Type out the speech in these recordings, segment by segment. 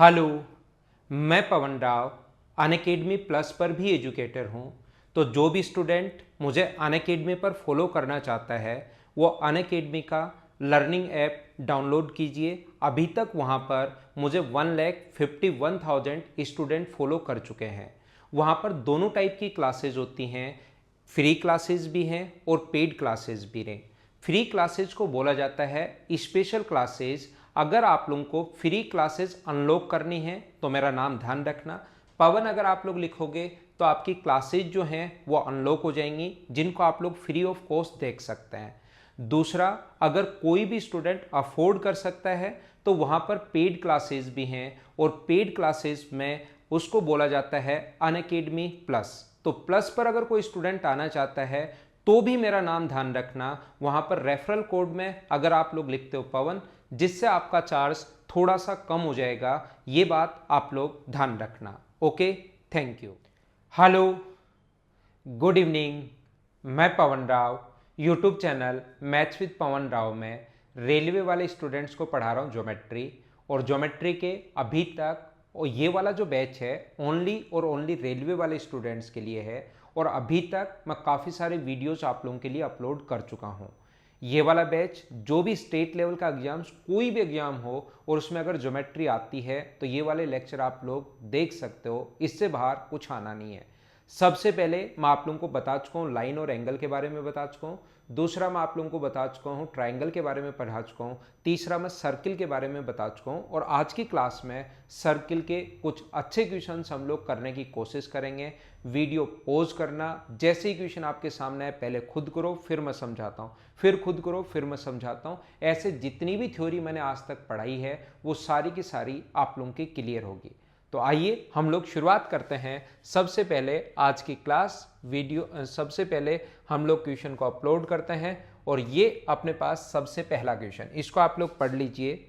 Hello, मैं Pawan Rao Unacademy plus पर भी एजुकेटर हूँ। तो जो भी स्टूडेंट मुझे अनअकैडमी पर फॉलो करना चाहता है वो अनअकैडमी का लर्निंग ऐप डाउनलोड कीजिए। अभी तक वहाँ पर मुझे 1,51,000 स्टूडेंट फॉलो कर चुके हैं। वहाँ पर दोनों टाइप की क्लासेज होती हैं, फ्री क्लासेस भी हैं और पेड क्लासेस भी हैं। फ्री क्लासेज को बोला जाता है स्पेशल क्लासेज। अगर आप लोगों को फ्री क्लासेस अनलॉक करनी है तो मेरा नाम ध्यान रखना, पवन अगर आप लोग लिखोगे तो आपकी क्लासेज जो हैं वो अनलॉक हो जाएंगी, जिनको आप लोग फ्री ऑफ कॉस्ट देख सकते हैं। दूसरा, अगर कोई भी स्टूडेंट अफोर्ड कर सकता है तो वहाँ पर पेड क्लासेस भी हैं, और पेड क्लासेस में उसको बोला जाता है अनअकैडमी प्लस। तो प्लस पर अगर कोई स्टूडेंट आना चाहता है तो भी मेरा नाम ध्यान रखना, वहाँ पर रेफरल कोड में अगर आप लोग लिखते हो पवन, जिससे आपका चार्ज थोड़ा सा कम हो जाएगा। ये बात आप लोग ध्यान रखना। Okay, thank you. Hello, good evening. मैं Pawan Rao YouTube channel maths with Pawan Rao में रेलवे वाले स्टूडेंट्स को पढ़ा रहा हूँ ज्योमेट्री। और ज्योमेट्री के अभी तक और ये वाला जो बैच है ओनली और ओनली रेलवे वाले स्टूडेंट्स के लिए है, और अभी तक मैं काफ़ी सारे वीडियोस आप लोगों के लिए अपलोड कर चुका हूँ। ये वाला बैच जो भी स्टेट लेवल का एग्जाम्स, कोई भी एग्जाम हो और उसमें अगर ज्योमेट्री आती है तो ये वाले लेक्चर आप लोग देख सकते हो, इससे बाहर कुछ आना नहीं है। सबसे पहले मैं आप लोगों को बता चुका हूँ लाइन और एंगल के बारे में बता चुका हूँ। दूसरा, मैं आप लोगों को बता चुका हूँ ट्राइंगल के बारे में पढ़ा चुका हूँ। तीसरा, मैं सर्किल के बारे में बता चुका हूँ। और आज की क्लास में सर्किल के कुछ अच्छे क्वेश्चंस हम लोग करने की कोशिश करेंगे। वीडियो पॉज करना, जैसे ही क्वेश्चन आपके सामने है पहले खुद करो फिर मैं समझाता हूँ, फिर खुद करो फिर मैं समझाता हूँ। ऐसे जितनी भी थ्योरी मैंने आज तक पढ़ाई है वो सारी की सारी आप लोगों की क्लियर होगी। तो आइए हम लोग शुरुआत करते हैं। सबसे पहले आज की क्लास वीडियो, सबसे पहले हम लोग क्वेश्चन को अपलोड करते हैं। और ये अपने पास सबसे पहला क्वेश्चन, इसको आप लोग पढ़ लीजिए।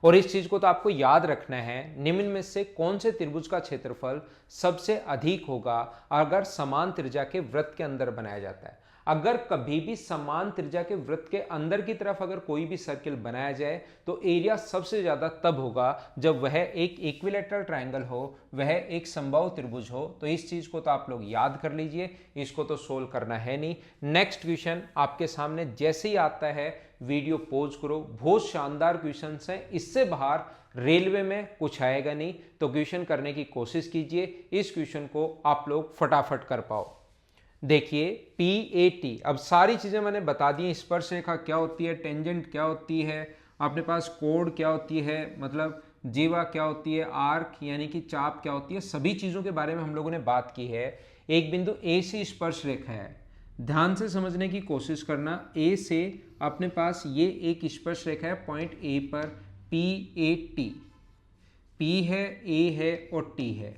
और इस चीज को तो आपको याद रखना है, निम्न में से कौन से त्रिभुज का क्षेत्रफल सबसे अधिक होगा अगर समान त्रिज्या के वृत्त के अंदर बनाया जाता है। अगर कभी भी समान त्रिज्या के वृत्त के अंदर की तरफ अगर कोई भी सर्किल बनाया जाए तो एरिया सबसे ज्यादा तब होगा जब वह एक इक्विलैटरल ट्रायंगल हो, वह एक समबाहु त्रिभुज हो। तो इस चीज को तो आप लोग याद कर लीजिए, इसको तो सोल्व करना है नहीं। नेक्स्ट क्वेश्चन आपके सामने जैसे ही आता है वीडियो पॉज करो। बहुत शानदार क्वेश्चन है, इससे बाहर रेलवे में कुछ आएगा नहीं, तो क्वेश्चन करने की कोशिश कीजिए। इस क्वेश्चन को आप लोग फटाफट कर पाओ। देखिए PAT, अब सारी चीजें मैंने बता दी। स्पर्शरेखा क्या होती है, टेंजेंट क्या होती है, अपने पास कोड क्या होती है, मतलब जीवा क्या होती है, आर्क यानी कि चाप क्या होती है, सभी चीजों के बारे में हम लोगों ने बात की है। एक बिंदु A से स्पर्श रेखा है, ध्यान से समझने की कोशिश करना। A से अपने पास ये एक स्पर्श रेखा है पॉइंट A पर, PAT। P है, A है और T है।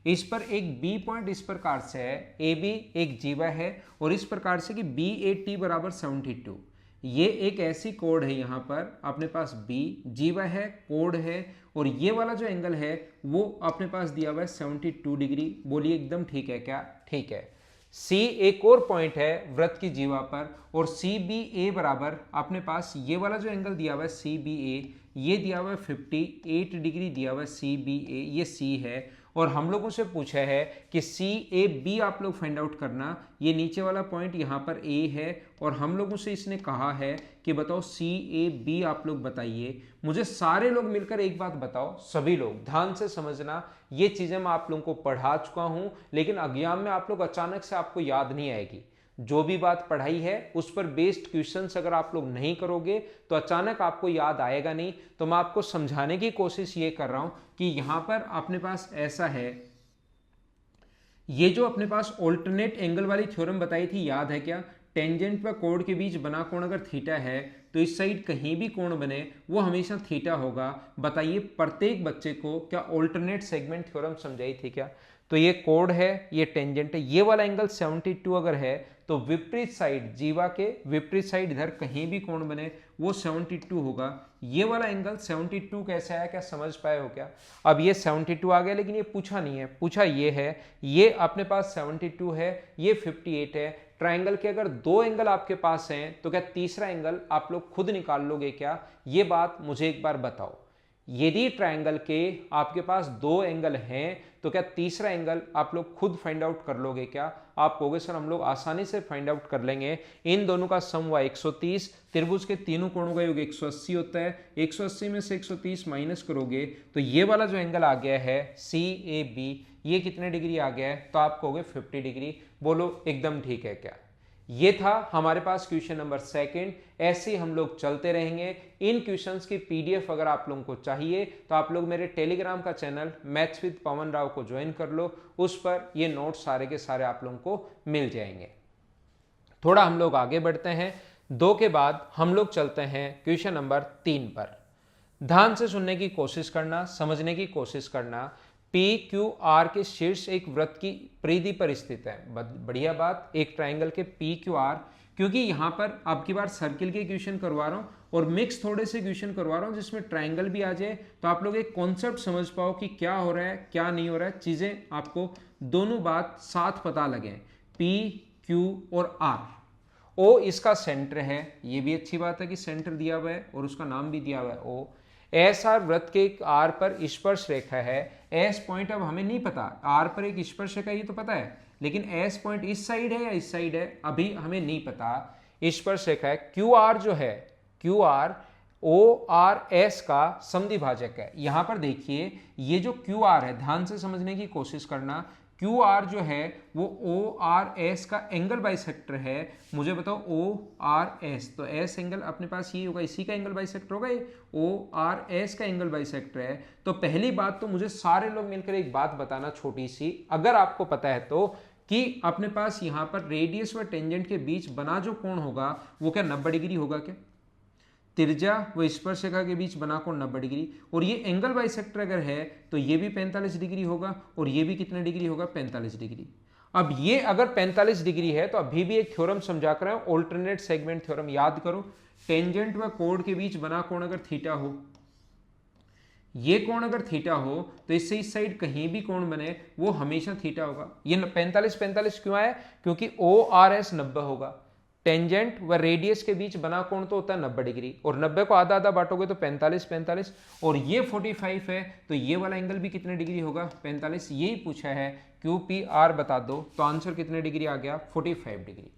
इस पर एक B पॉइंट इस प्रकार से है, AB एक जीवा है, और इस प्रकार से कि BAT बराबर 72। ये एक ऐसी कोड है, यहाँ पर अपने पास B जीवा है, कोड है, और ये वाला जो एंगल है वो अपने पास दिया हुआ है 72 डिग्री। बोलिए एकदम ठीक है क्या? ठीक है। C एक और पॉइंट है वृत्त की जीवा पर, और CBA बराबर अपने पास ये वाला जो एंगल दिया हुआ है CBA, ये दिया हुआ है 58 डिग्री दिया हुआ है CBA, ये C है। और हम लोगों से पूछा है कि CAB आप लोग फाइंड आउट करना। ये नीचे वाला पॉइंट यहाँ पर A है, और हम लोगों से इसने कहा है कि बताओ CAB आप लोग बताइए। मुझे सारे लोग मिलकर एक बात बताओ, सभी लोग ध्यान से समझना। ये चीजें मैं आप लोगों को पढ़ा चुका हूं, लेकिन एग्जाम में आप लोग अचानक से आपको याद नहीं आएगी। जो भी बात पढ़ाई है उस पर बेस्ड क्वेश्चंस अगर आप लोग नहीं करोगे तो अचानक आपको याद आएगा नहीं। तो मैं आपको समझाने की कोशिश ये कर रहा हूं कि यहां पर अपने पास ऐसा है, ये जो अपने पास ऑल्टरनेट एंगल वाली थ्योरम बताई थी, याद है क्या? टेंजेंट व कोण के बीच बना कोण अगर थीटा है तो इस साइड कहीं भी कोण बने वो हमेशा थीटा होगा। बताइए प्रत्येक बच्चे को क्या ऑल्टरनेट सेगमेंट थ्योरम समझाई थी क्या? तो ये कोण है, ये टेंजेंट है, ये वाला एंगल 72 अगर है तो विपरीत साइड, जीवा के विपरीत साइड इधर कहीं भी कोण बने वो 72 होगा। ये वाला एंगल 72 कैसे आया, क्या समझ पाए हो क्या? अब ये 72 आ गया, लेकिन ये पूछा नहीं है, पूछा ये है, ये अपने पास 72 है, ये 58 है। ट्राइंगल के अगर दो एंगल आपके पास हैं तो क्या तीसरा एंगल आप लोग खुद निकाल लोगे क्या? ये बात मुझे एक बार बताओ। यदि ट्रायंगल के आपके पास दो एंगल हैं तो क्या तीसरा एंगल आप लोग खुद फाइंड आउट कर लोगे क्या? आप कहोगे सर हम लोग आसानी से फाइंड आउट कर लेंगे। इन दोनों का सम हुआ 130, त्रिभुज के तीनों कोणों का योग 180 होता है। 180 में से 130 माइनस करोगे तो ये वाला जो एंगल आ गया है CAB, ये कितने डिग्री आ गया है? तो आप कहोगे 50 डिग्री। बोलो एकदम ठीक है क्या? ये था हमारे पास क्वेश्चन नंबर 2। ऐसे हम लोग चलते रहेंगे। इन क्वेश्चंस की PDF अगर आप लोगों को चाहिए तो आप लोग मेरे टेलीग्राम का channel maths with Pawan Rao को ज्वाइन कर लो, उस पर ये नोट्स सारे के सारे आप लोगों को मिल जाएंगे। थोड़ा हम लोग आगे बढ़ते हैं। 2 के बाद हम लोग चलते हैं क्वेश्चन नंबर 3 पर। ध्यान से सुनने की कोशिश करना, समझने की कोशिश करना। PQR के शीर्ष एक वृत्त की परिधि पर स्थित है। बढ़िया बात, एक ट्रायंगल के PQR, क्योंकि यहाँ पर अब की बार सर्किल के क्वेश्चन करवा रहा हूँ और मिक्स थोड़े से क्वेश्चन करवा रहा हूँ जिसमें ट्रायंगल भी आ जाए, तो आप लोग एक कॉन्सेप्ट समझ पाओ कि क्या हो रहा है क्या नहीं हो रहा है, चीज़ें आपको दोनों बात साथ पता लगे। PQ और R, O इसका सेंटर है, ये भी अच्छी बात है कि सेंटर दिया हुआ है और उसका नाम भी दिया हुआ है O। SR वृत्त के R पर स्पर्श रेखा है। S पॉइंट अब हमें नहीं पता, R पर एक स्पर्श रेखा ये तो पता है, लेकिन S पॉइंट इस साइड है या इस साइड है अभी हमें नहीं पता। स्पर्श रेखा है। QR जो है, QR ORS का समद्विभाजक है। यहां पर देखिए ये जो QR है, ध्यान से समझने की कोशिश करना। QR जो है वो ORS का एंगल बाइसेक्टर है। मुझे बताओ ORS, तो S एंगल अपने पास ये होगा, इसी का एंगल बाइसेक्टर होगा, ये ORS का एंगल बाइसेक्टर है। तो पहली बात तो मुझे सारे लोग मिलकर एक बात बताना छोटी सी, अगर आपको पता है तो, कि अपने पास यहाँ पर रेडियस व टेंजेंट के बीच बना जो कोण होगा वो क्या 90 डिग्री होगा क्या? त्रिज्या व स्पर्श रेखा के बीच बना कोण 90 डिग्री, और ये एंगल बाइसेक्टर अगर है तो ये भी 45 डिग्री होगा और ये भी कितने डिग्री होगा? 45 डिग्री। अब ये अगर 45 डिग्री है तो अभी भी एक थ्योरम समझा कर रहे हैं, ऑल्टरनेट सेगमेंट थ्योरम। याद करो, टेंजेंट व कोण के बीच बना कोण अगर थीटा हो, ये कोण अगर थीटा हो तो इससे इस साइड कहीं भी कोण बने वो हमेशा थीटा होगा। ये 45 क्यों आया? क्योंकि ORS 90 होगा। टेंजेंट व रेडियस के बीच बना कोण तो होता है 90 डिग्री, और 90 को आधा आधा बांटोगे तो 45, और ये 45 है तो ये वाला एंगल भी कितने डिग्री होगा? 45। यही पूछा है QPR बता दो, तो आंसर कितने डिग्री आ गया? 45 डिग्री।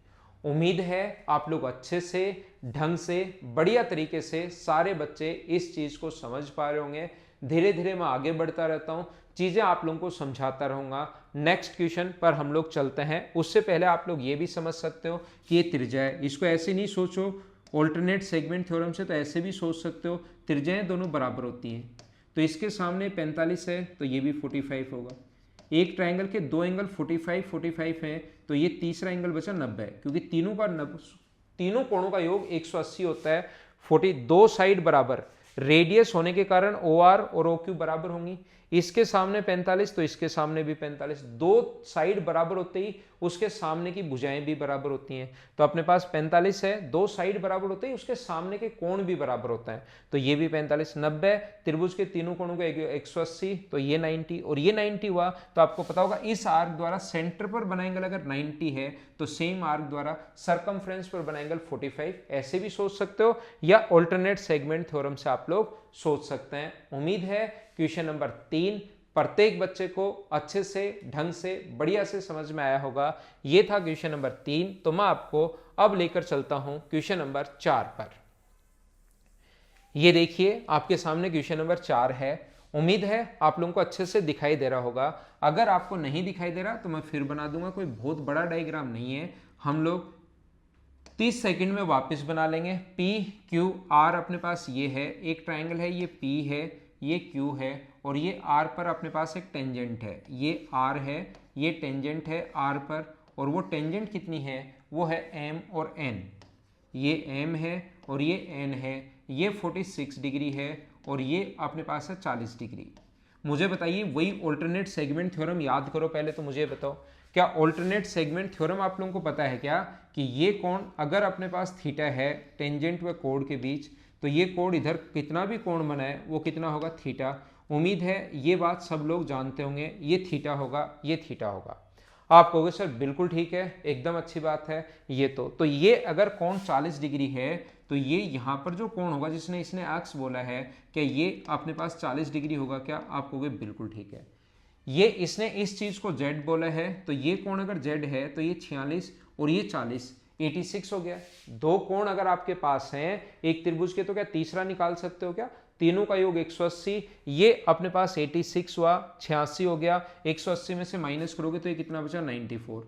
उम्मीद है आप लोग अच्छे से, ढंग से, बढ़िया तरीके से सारे बच्चे इस चीज को समझ पा रहे होंगे। धीरे धीरे मैं आगे बढ़ता रहता हूँ, चीजें आप लोगों को समझाता रहूंगा। नेक्स्ट क्वेश्चन पर हम लोग चलते हैं। उससे पहले आप लोग ये भी समझ सकते हो कि ये त्रिज्या है, इसको ऐसे नहीं सोचो ऑल्टरनेट सेगमेंट थ्योरम से, तो ऐसे भी सोच सकते हो। त्रिज्याएं दोनों बराबर होती हैं, तो इसके सामने 45 है तो ये भी 45 होगा। एक ट्रायंगल के दो एंगल 45 हैं तो ये तीसरा एंगल बचा 90 है, क्योंकि तीनों कोणों का योग 180 होता है। 42 साइड बराबर, रेडियस होने के कारण OR और OQ बराबर होंगी। इसके सामने 45 तो इसके सामने भी 45, दो साइड बराबर होते ही उसके सामने की भुजाएं भी बराबर होती हैं। तो अपने पास 45 है, दो साइड बराबर होते ही उसके सामने के कोण भी बराबर होता है, तो ये भी 45। 90 त्रिभुज के तीनों कोणों को 180, तो ये 90 और ये 90 हुआ। तो आपको पता होगा इस आर्क द्वारा सेंटर पर बना एंगल अगर 90 है तो सेम आर्क द्वारा सरकमफ्रेंस पर बना एंगल 45। ऐसे भी सोच सकते हो या ऑल्टरनेट सेगमेंट थ्योरम से आप लोग सोच सकते हैं। उम्मीद है क्वेश्चन नंबर 3 प्रत्येक बच्चे को अच्छे से, ढंग से, बढ़िया से समझ में आया होगा। ये था क्वेश्चन नंबर 3। तो मैं आपको अब लेकर चलता हूं क्वेश्चन नंबर 4 पर। ये देखिए आपके सामने क्वेश्चन नंबर 4 है। उम्मीद है आप लोगों को अच्छे से दिखाई दे रहा होगा। अगर आपको नहीं दिखाई दे रहा तो मैं फिर बना दूंगा, कोई बहुत बड़ा डायग्राम नहीं है। हम लोग 30 सेकंड में वापस बना लेंगे। PQR अपने पास ये है, एक ट्राइंगल है, ये P है, ये Q है, और ये R पर अपने पास एक टेंजेंट है। ये R है, ये टेंजेंट है R पर, और वो टेंजेंट कितनी है? वो है M और N। ये M है और ये N है। ये 46 डिग्री है और ये अपने पास है 40 डिग्री। मुझे बताइए, वही ऑल्टरनेट सेगमेंट थ्योरम याद करो पहले, तो मुझे बताओ क्या ऑल्टरनेट सेगमेंट थ्योरम आप लोगों को पता है क्या कि ये कोण अगर अपने पास थीटा है टेंजेंट व कोण के बीच, तो ये कोण इधर कितना भी कोण बनाए वो कितना होगा? थीटा। उम्मीद है ये बात सब लोग जानते होंगे, ये थीटा होगा, ये थीटा होगा। आप कहोगे सर बिल्कुल ठीक है, एकदम अच्छी बात है। ये तो ये अगर कोण 40 डिग्री है तो ये यहाँ पर जो कोण होगा जिसने इसने एक्स बोला है, क्या ये अपने पास 40 डिग्री होगा क्या? आप कहोगे बिल्कुल ठीक है। ये इसने इस चीज को z बोला है, तो ये कोण अगर z है तो ये 46 और ये 40, 86 हो गया। दो कोण अगर आपके पास हैं एक त्रिभुज के, तो क्या तीसरा निकाल सकते हो क्या? तीनों का योग 180, ये अपने पास 86 हुआ, 86 हो गया, 180 में से माइनस करोगे तो ये कितना बचा? 94।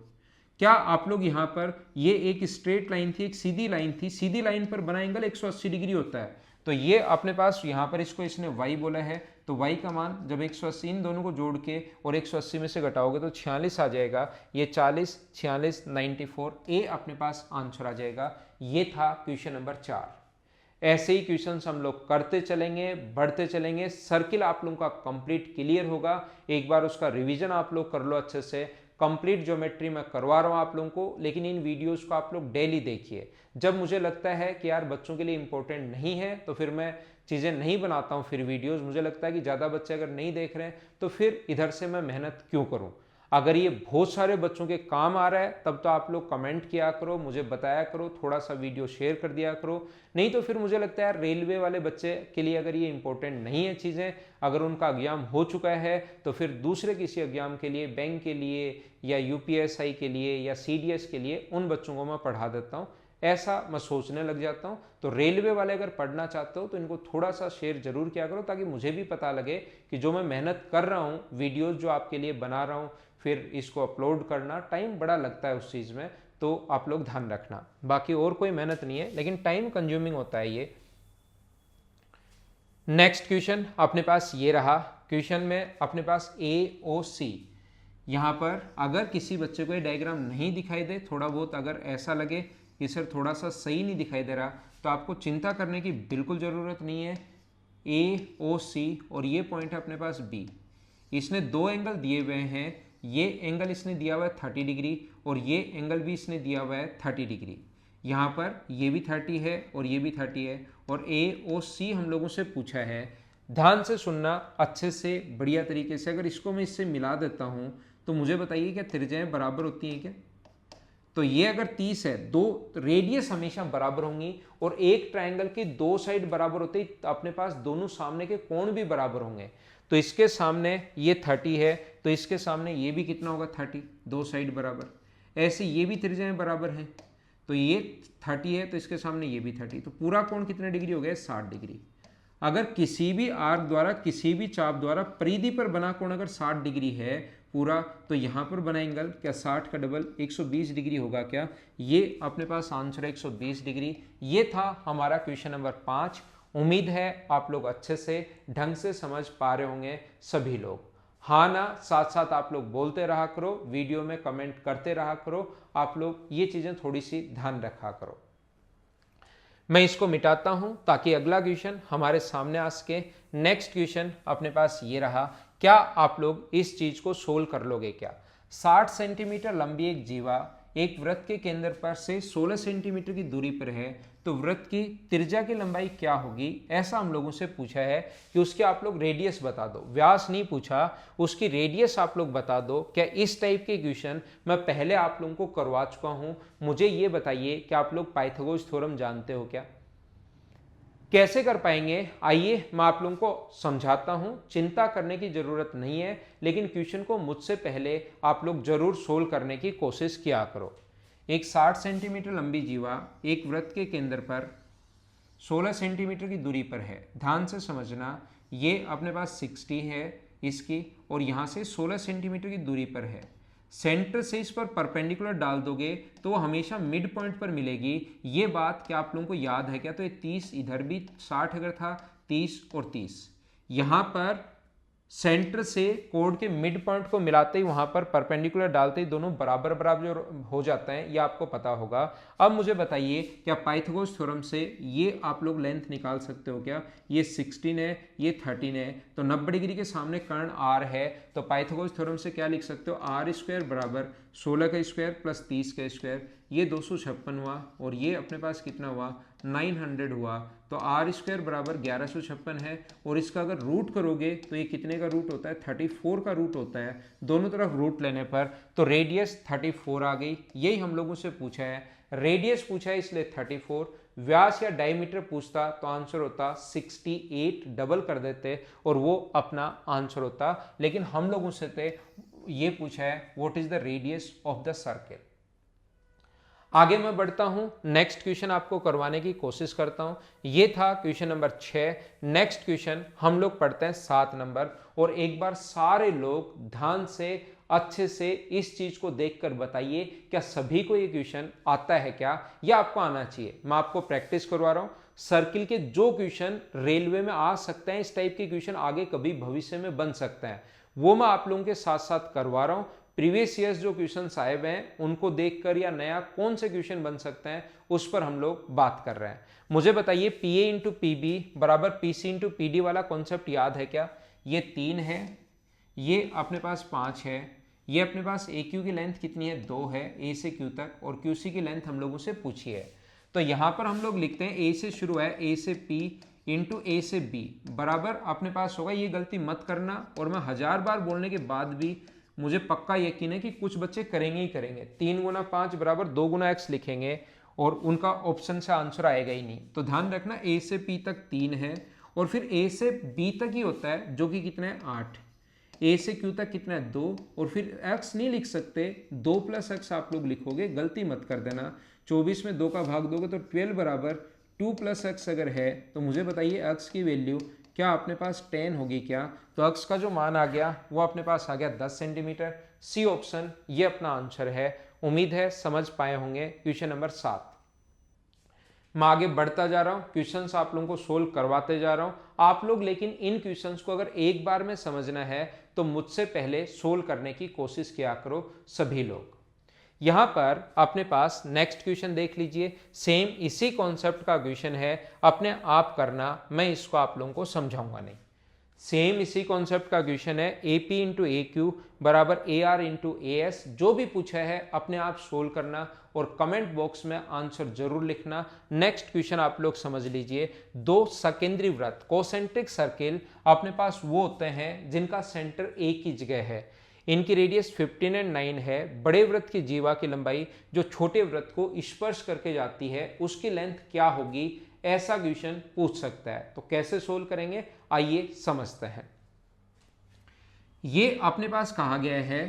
क्या आप लोग यहाँ पर, ये एक स्ट्रेट लाइन थी, एक सीधी लाइन थी, सीधी लाइन पर बना एंगल 180 डिग्री होता है, तो ये अपने पास यहाँ पर इसको इसने y बोला है, तो y का मान जब 180 इन दोनों को जोड़ के और 180 में से घटाओगे तो 46 आ जाएगा। ये 40, 46, 94, ए अपने पास आंसर आ जाएगा। ये था क्वेश्चन नंबर 4। ऐसे ही क्वेश्चंस हम लोग करते चलेंगे, बढ़ते चलेंगे। सर्किल आप लोगों का कंप्लीट क्लियर होगा, एक बार उसका रिवीजन आप लोग कर लो अच्छे से। कंप्लीट ज्योमेट्री मैं करवा रहा हूँ आप लोगों को, लेकिन इन वीडियोस को आप लोग डेली देखिए। जब मुझे लगता है कि यार बच्चों के लिए इंपॉर्टेंट नहीं है तो फिर मैं चीज़ें नहीं बनाता हूँ। फिर वीडियोस मुझे लगता है कि ज़्यादा बच्चे अगर नहीं देख रहे हैं तो फिर इधर से मैं मेहनत क्यों करूँ। अगर ये बहुत सारे बच्चों के काम आ रहा है तब तो आप लोग कमेंट किया करो, मुझे बताया करो, थोड़ा सा वीडियो शेयर कर दिया करो। नहीं तो फिर मुझे लगता है यार रेलवे वाले बच्चे के लिए अगर ये इंपॉर्टेंट नहीं है चीज़ें, अगर उनका एग्जाम हो चुका है तो फिर दूसरे किसी एग्जाम के लिए, बैंक के लिए या यूपीएसआई के लिए या सीडीएस के लिए उन बच्चों को मैं पढ़ा देता हूँ, ऐसा मैं सोचने लग जाता हूँ। तो रेलवे वाले अगर पढ़ना चाहते हो तो इनको थोड़ा सा शेयर जरूर किया करो, ताकि मुझे भी पता लगे कि जो मैं मेहनत कर रहा हूँ, वीडियोस जो आपके लिए बना रहा हूँ, फिर इसको अपलोड करना टाइम बड़ा लगता है उस चीज़ में, तो आप लोग ध्यान रखना। बाकी और कोई मेहनत नहीं है, लेकिन टाइम कंज्यूमिंग होता है ये। नेक्स्ट क्वेश्चन अपने पास ये रहा। क्वेश्चन में अपने पास AOC, यहाँ पर अगर किसी बच्चे को ये डायग्राम नहीं दिखाई दे, थोड़ा बहुत अगर ऐसा लगे कि सर थोड़ा सा सही नहीं दिखाई दे रहा, तो आपको चिंता करने की बिल्कुल ज़रूरत नहीं है। AOC और ये पॉइंट है अपने पास B, इसने दो एंगल दिए हुए हैं। ये एंगल इसने दिया हुआ है 30 डिग्री और ये एंगल भी इसने दिया हुआ है 30 डिग्री। यहाँ पर ये भी 30 है और ये भी 30 है, और AOC हम लोगों से पूछा है। ध्यान से सुनना अच्छे से, बढ़िया तरीके से। अगर इसको मैं इससे मिला देता हूँ तो मुझे बताइए क्या त्रिज्याएं बराबर होती हैं क्या? तो ये अगर 30 है, दो रेडियस हमेशा बराबर होंगी, और एक ट्रायंगल के दो साइड बराबर होते ही अपने पास दोनों सामने के कोण भी बराबर होंगे। तो इसके सामने ये 30 है तो इसके सामने ये भी कितना होगा? 30, दो साइड बराबर। ऐसे ये भी त्रिज्याएं बराबर हैं, तो ये 30 है तो इसके सामने ये भी 30, तो पूरा कोण कितने डिग्री हो गया? 60 डिग्री। अगर किसी भी आर्क द्वारा, किसी भी चाप द्वारा परिधि पर बना कोण अगर 60 डिग्री है पूरा, तो यहाँ पर बना एंगल क्या 60 का डबल 120 डिग्री होगा क्या? ये अपने पास आंसर है 120 डिग्री। ये था हमारा क्वेश्चन नंबर 5। उम्मीद है आप लोग अच्छे से ढंग से समझ पा रहे होंगे सभी लोग। हाँ ना साथ साथ आप लोग बोलते रहा करो, वीडियो में कमेंट करते रहा करो, आप लोग ये चीज़ें थोड़ी सी ध्यान रखा करो। मैं इसको मिटाता हूं ताकि अगला क्वेश्चन हमारे सामने आ सके। नेक्स्ट क्वेश्चन अपने पास ये रहा, क्या आप लोग इस चीज को सोल्व कर लोगे क्या? 60 सेंटीमीटर लंबी एक जीवा एक वृत्त के केंद्र पर से 16 सेंटीमीटर की दूरी पर है, तो वृत्त की त्रिज्या की लंबाई क्या होगी? ऐसा हम लोगों से पूछा है कि उसके आप लोग रेडियस बता दो। व्यास नहीं पूछा, उसकी रेडियस आप लोग बता दो। क्या इस टाइप के क्वेश्चन मैं पहले आप लोगों को करवा चुका हूं? मुझे ये बताइए कि आप लोग पाइथागोरस थ्योरम जानते हो क्या? कैसे कर पाएंगे? आइए मैं आप लोगों को समझाता हूं। चिंता करने की जरूरत नहीं है, लेकिन क्वेश्चन को मुझसे पहले आप लोग जरूर सोल्व करने की कोशिश किया करो। एक 60 सेंटीमीटर लंबी जीवा एक वृत्त के केंद्र पर 16 सेंटीमीटर की दूरी पर है। ध्यान से समझना, ये अपने पास 60 है इसकी, और यहाँ से 16 सेंटीमीटर की दूरी पर है। सेंटर से इस पर परपेंडिकुलर डाल दोगे तो वो हमेशा मिड पॉइंट पर मिलेगी। ये बात क्या आप लोगों को याद है क्या? तो ये 30 इधर भी 60 अगर था, 30 और 30 यहाँ पर सेंटर से कोड के मिड पॉइंट को मिलाते ही वहां पर परपेंडिकुलर डालते ही दोनों बराबर बराबर हो जाता है, ये आपको पता होगा। अब मुझे बताइए क्या पाइथागोरस थ्योरम से ये आप लोग लेंथ निकाल सकते हो क्या? ये 16 है, ये 13 है, तो 90 डिग्री के सामने कर्ण r है, तो पाइथागोरस थ्योरम से क्या लिख सकते हो? r स्क्वायर बराबर 16 का स्क्वायर प्लस 30 का स्क्वायर, ये 256 हुआ, और ये अपने पास कितना हुआ? 900 हुआ, तो आर स्क्वायर बराबर 1156 है। और इसका अगर रूट करोगे तो ये कितने का रूट होता है, 34 का रूट होता है। दोनों तरफ रूट लेने पर तो रेडियस 34 आ गई। यही हम लोगों से पूछा है, रेडियस पूछा है इसलिए 34, व्यास या डायमीटर पूछता तो आंसर होता 68, डबल कर देते और वो अपना आंसर होता। लेकिन हम लोगों से तो ये पूछा है what is the radius of the circle. आगे मैं बढ़ता हूं, नेक्स्ट क्वेश्चन आपको करवाने की कोशिश करता हूं। ये था क्वेश्चन नंबर 6। नेक्स्ट क्वेश्चन हम लोग पढ़ते हैं 7 नंबर। और एक बार सारे लोग ध्यान से अच्छे से इस चीज को देखकर बताइए, क्या सभी को ये क्वेश्चन आता है क्या, या आपको आना चाहिए। मैं आपको प्रैक्टिस करवा रहा हूं। सर्किल के जो क्वेश्चन रेलवे में आ सकते हैं, इस टाइप के क्वेश्चन आगे कभी भविष्य में बन सकते हैं, वो मैं आप लोगों के साथ साथ करवा रहा हूं। प्रीवियस ईयर्स जो क्वेश्चन आए हुए हैं उनको देखकर या नया कौन से क्वेश्चन बन सकते हैं उस पर हम लोग बात कर रहे हैं। मुझे बताइए पीए इंटू पीबी बराबर पीसी इंटू पीडी वाला कॉन्सेप्ट याद है क्या। ये 3 है, ये अपने पास 5 है, ये अपने पास ए क्यू की लेंथ कितनी है, 2 है ए से क्यू तक, और क्यू सी की लेंथ हम लोगों से पूछी है। तो यहां पर हम लोग लिखते हैं ए से शुरू है, ए से पी इंटू ए से बी बराबर अपने पास होगा, ये गलती मत करना और मैं 1000 बार बोलने के बाद भी मुझे पक्का यकीन है कि कुछ बच्चे करेंगे ही करेंगे। 3 गुना 5 बराबर 2 गुना एक्स लिखेंगे और उनका ऑप्शन से आंसर आएगा ही नहीं। तो ध्यान रखना ए से पी तक 3 है और फिर ए से बी तक ही होता है जो कि कितना है 8, ए से क्यू तक कितना है 2, और फिर एक्स नहीं लिख सकते, 2 प्लस एक्स आप लोग लिखोगे, गलती मत कर देना। 24 में 2 का भाग दोगे तो 12 बराबर 2 प्लस एक्स अगर है तो मुझे बताइए एक्स की वैल्यू क्या अपने पास 10 होगी क्या। तो एक्स का जो मान आ गया वो अपने पास आ गया 10 सेंटीमीटर। सी ऑप्शन ये अपना आंसर है। उम्मीद है समझ पाए होंगे क्वेश्चन नंबर 7। मैं आगे बढ़ता जा रहा हूं, क्वेश्चंस आप लोगों को सोल्व करवाते जा रहा हूं। आप लोग लेकिन इन क्वेश्चंस को अगर एक बार में समझना है तो मुझसे पहले सोल्व करने की कोशिश किया करो सभी लोग। यहां पर अपने पास नेक्स्ट क्वेश्चन देख लीजिए, सेम इसी कॉन्सेप्ट का क्वेश्चन है, अपने आप करना, मैं इसको आप लोगों को समझाऊंगा नहीं। सेम इसी कॉन्सेप्ट का क्वेश्चन है, A P into A Q बराबर A R into A S. जो भी पूछा है अपने आप सोल्व करना और कमेंट बॉक्स में आंसर जरूर लिखना। नेक्स्ट क्वेश्चन आप लोग समझ लीजिए, 2 सकेंद्री वृत्त कोसेंट्रिक सर्किल अपने पास वो होते हैं जिनका सेंटर एक ही जगह है। इनकी रेडियस 15 और 9 है। बड़े वृत्त की जीवा की लंबाई जो छोटे वृत्त को स्पर्श करके जाती है उसकी लेंथ क्या होगी, ऐसा क्वेश्चन पूछ सकता है। तो कैसे सोल्व करेंगे आइए समझते हैं। ये अपने पास कहा गया है,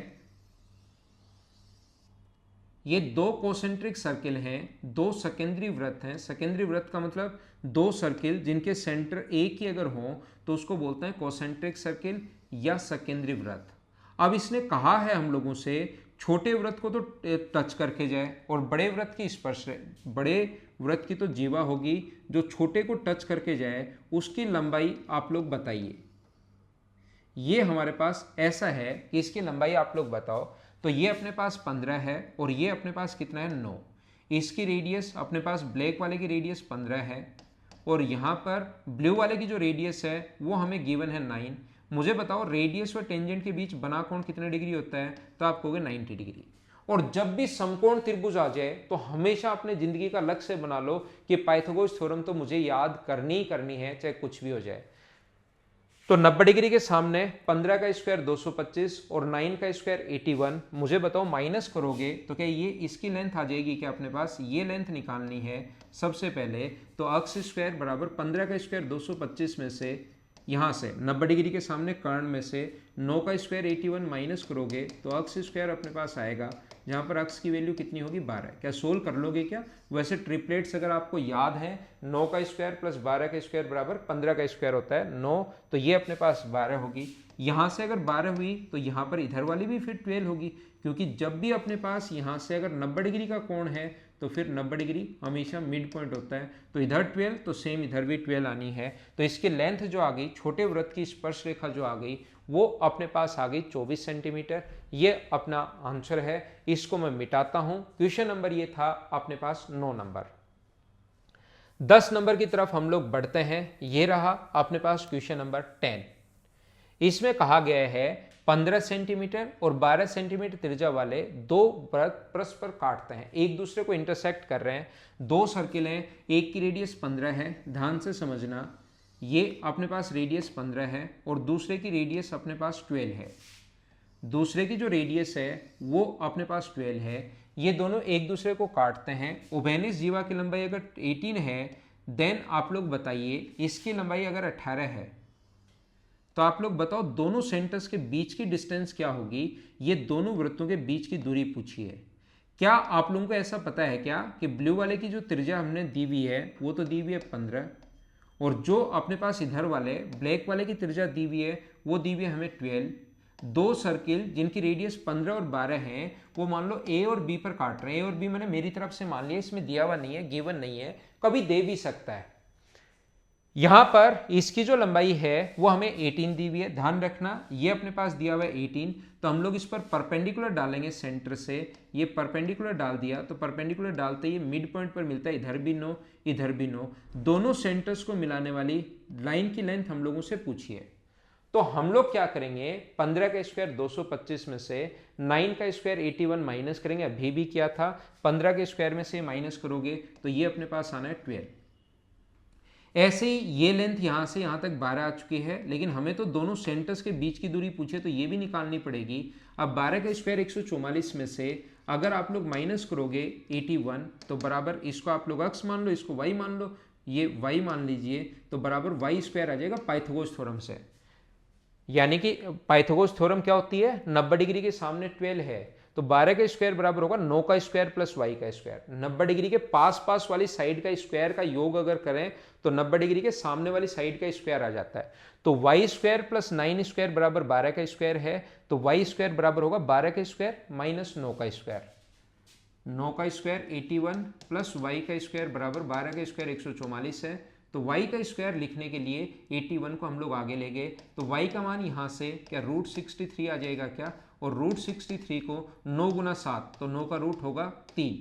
ये 2 कोसेंट्रिक सर्किल हैं, 2 सकेंद्री वृत्त हैं। सकेंद्री वृत्त का मतलब 2 सर्किल जिनके सेंटर एक ही अगर हो तो उसको बोलते हैं कोसेंट्रिक सर्किल या सकेंद्री वृत्त। अब इसने कहा है हम लोगों से छोटे वृत्त को तो टच करके जाए और बड़े वृत्त की स्पर्श, बड़े वृत्त की तो जीवा होगी, जो छोटे को टच करके जाए उसकी लंबाई आप लोग बताइए। ये हमारे पास ऐसा है कि इसकी लंबाई आप लोग बताओ। तो ये अपने पास 15 है और ये अपने पास कितना है 9। इसकी रेडियस अपने पास ब्लैक वाले की रेडियस 15 है और यहाँ पर ब्लू वाले की जो रेडियस है वो हमें गिवन है 9। मुझे बताओ रेडियस और टेंजेंट के बीच बना कोण कितने डिग्री होता है, तो आप कहोगे 90 डिग्री। और जब भी समकोण त्रिभुज आ जाए तो हमेशा अपने जिंदगी का लक्ष्य बना लो कि पाइथागोरस थ्योरम तो मुझे याद करनी ही करनी है, चाहे कुछ भी हो जाए। तो 90 डिग्री के सामने 15 का स्क्वायर 225 और 9 का स्क्वायर 81। मुझे बताओ माइनस करोगे तो क्या ये इसकी लेंथ आ जाएगी क्या, अपने पास ये लेंथ निकालनी है सबसे पहले। तो अक्स स्क्वायर बराबर 15 का स्क्वायर 225 में से यहाँ से 90 डिग्री के सामने कर्ण में से 9 का स्क्वायर 81 माइनस करोगे तो अक्स स्क्वायर अपने पास आएगा, जहाँ पर अक्स की वैल्यू कितनी होगी 12। क्या सोल्व कर लोगे क्या। वैसे ट्रिपलेट्स अगर आपको याद है 9 का स्क्वायर प्लस 12 का स्क्वायर बराबर 15 का स्क्वायर होता है 9, तो ये अपने पास 12 होगी। यहाँ से अगर 12 हुई तो यहाँ पर इधर वाली भी फिर 12 होगी, क्योंकि जब भी अपने पास यहाँ से अगर 90 डिग्री का कोण है तो फिर 90 डिग्री हमेशा मिड पॉइंट होता है। तो इधर 12 तो सेम इधर भी 12 आनी है। तो इसकी लेंथ जो आ गई, छोटे वृत्त की स्पर्श रेखा जो आ गई वो अपने पास आ गई 24 सेंटीमीटर। ये अपना आंसर है। इसको मैं मिटाता हूं। क्वेश्चन नंबर ये था अपने पास 9 नंबर। 10 नंबर की तरफ हम लोग बढ़ते हैं। ये रहा अपने पास क्वेश्चन नंबर 10। इसमें कहा गया है 15 सेंटीमीटर और 12 सेंटीमीटर त्रिज्या वाले दो वृत्त परस्पर काटते हैं, एक दूसरे को इंटरसेक्ट कर रहे हैं। दो सर्किल हैं, एक की रेडियस 15 है, ध्यान से समझना, ये अपने पास रेडियस 15 है और दूसरे की रेडियस अपने पास 12 है। दूसरे की जो रेडियस है वो अपने पास 12 है। ये दोनों एक दूसरे को काटते हैं। उभयनिष्ठ जीवा की लंबाई अगर 18 है, देन आप लोग बताइए इसकी लंबाई अगर 18 है, तो आप लोग बताओ दोनों सेंटर्स के बीच की डिस्टेंस क्या होगी। ये दोनों वृत्तों के बीच की दूरी पूछी है। क्या आप लोगों को ऐसा पता है क्या कि ब्लू वाले की जो त्रिज्या हमने दी हुई है वो तो दी हुई है 15, और जो अपने पास इधर वाले ब्लैक वाले की त्रिज्या दी हुई है वो दी हुई है हमें 12। दो सर्किल जिनकी रेडियस 15 और 12 हैं वो मान लो ए और बी पर काट रहे हैं। ए और बी मैंने मेरी तरफ से मान लिया, इसमें दिया हुआ नहीं है, गिवन नहीं है, कभी दे भी सकता है। यहां पर इसकी जो लंबाई है वो हमें 18 दी हुई है, ध्यान रखना ये अपने पास दिया हुआ है 18, तो हम लोग इस पर परपेंडिकुलर डालेंगे सेंटर से। ये परपेंडिकुलर डाल दिया तो परपेंडिकुलर डालते ही मिड पॉइंट पर मिलता है, इधर भी 9 इधर भी 9, दोनों सेंटर्स को मिलाने वाली लाइन की लेंथ हम लोगों से पूछी है। तो हम लोग क्या करेंगे, 15 का स्क्वायर 225 में से 9 का स्क्वायर 81 माइनस करेंगे, अभी भी किया था। 15 के स्क्वायर में से माइनस करोगे तो ये अपने पास आना है 12। ऐसे ही ये लेंथ यहां से यहां तक 12 आ चुकी है, लेकिन हमें तो दोनों सेंटर्स के बीच की दूरी पूछे तो ये भी निकालनी पड़ेगी। अब 12 का स्क्वायर 144 में से अगर आप लोग माइनस करोगे 81 तो बराबर, इसको आप लोग x मान लो, इसको y मान लो, ये y मान लीजिए, तो बराबर y स्क्वायर आ जाएगा पाइथागोरस थ्योरम से। यानी कि पाइथागोरस थ्योरम क्या होती है, 90 डिग्री के सामने 12 है, तो 12 का स्क्वायर बराबर होगा 9 का स्क्वायर प्लस y का स्क्वायर। 90 डिग्री के पास पास वाली साइड का स्क्वायर का योग अगर करें तो 90 डिग्री के सामने वाली साइड का स्क्वायर आ जाता है। तो y स्क्वायर प्लस 9 स्क्वायर बराबर 12 का स्क्वायर है, तो y स्क्वायर बराबर होगा 12 का स्क्वायर माइनस 9 का स्क्वायर। 9 का स्क्वायर 81 प्लस y का स्क्वायर बराबर 12 का स्क्वायर 144 है। तो y का स्क्वायर लिखने के लिए 81 को हम लोग आगे ले गए, तो y का मान यहाँ से क्या √63 आ जाएगा क्या, और √63 को 9 गुना 7, तो 9 का रूट होगा 3।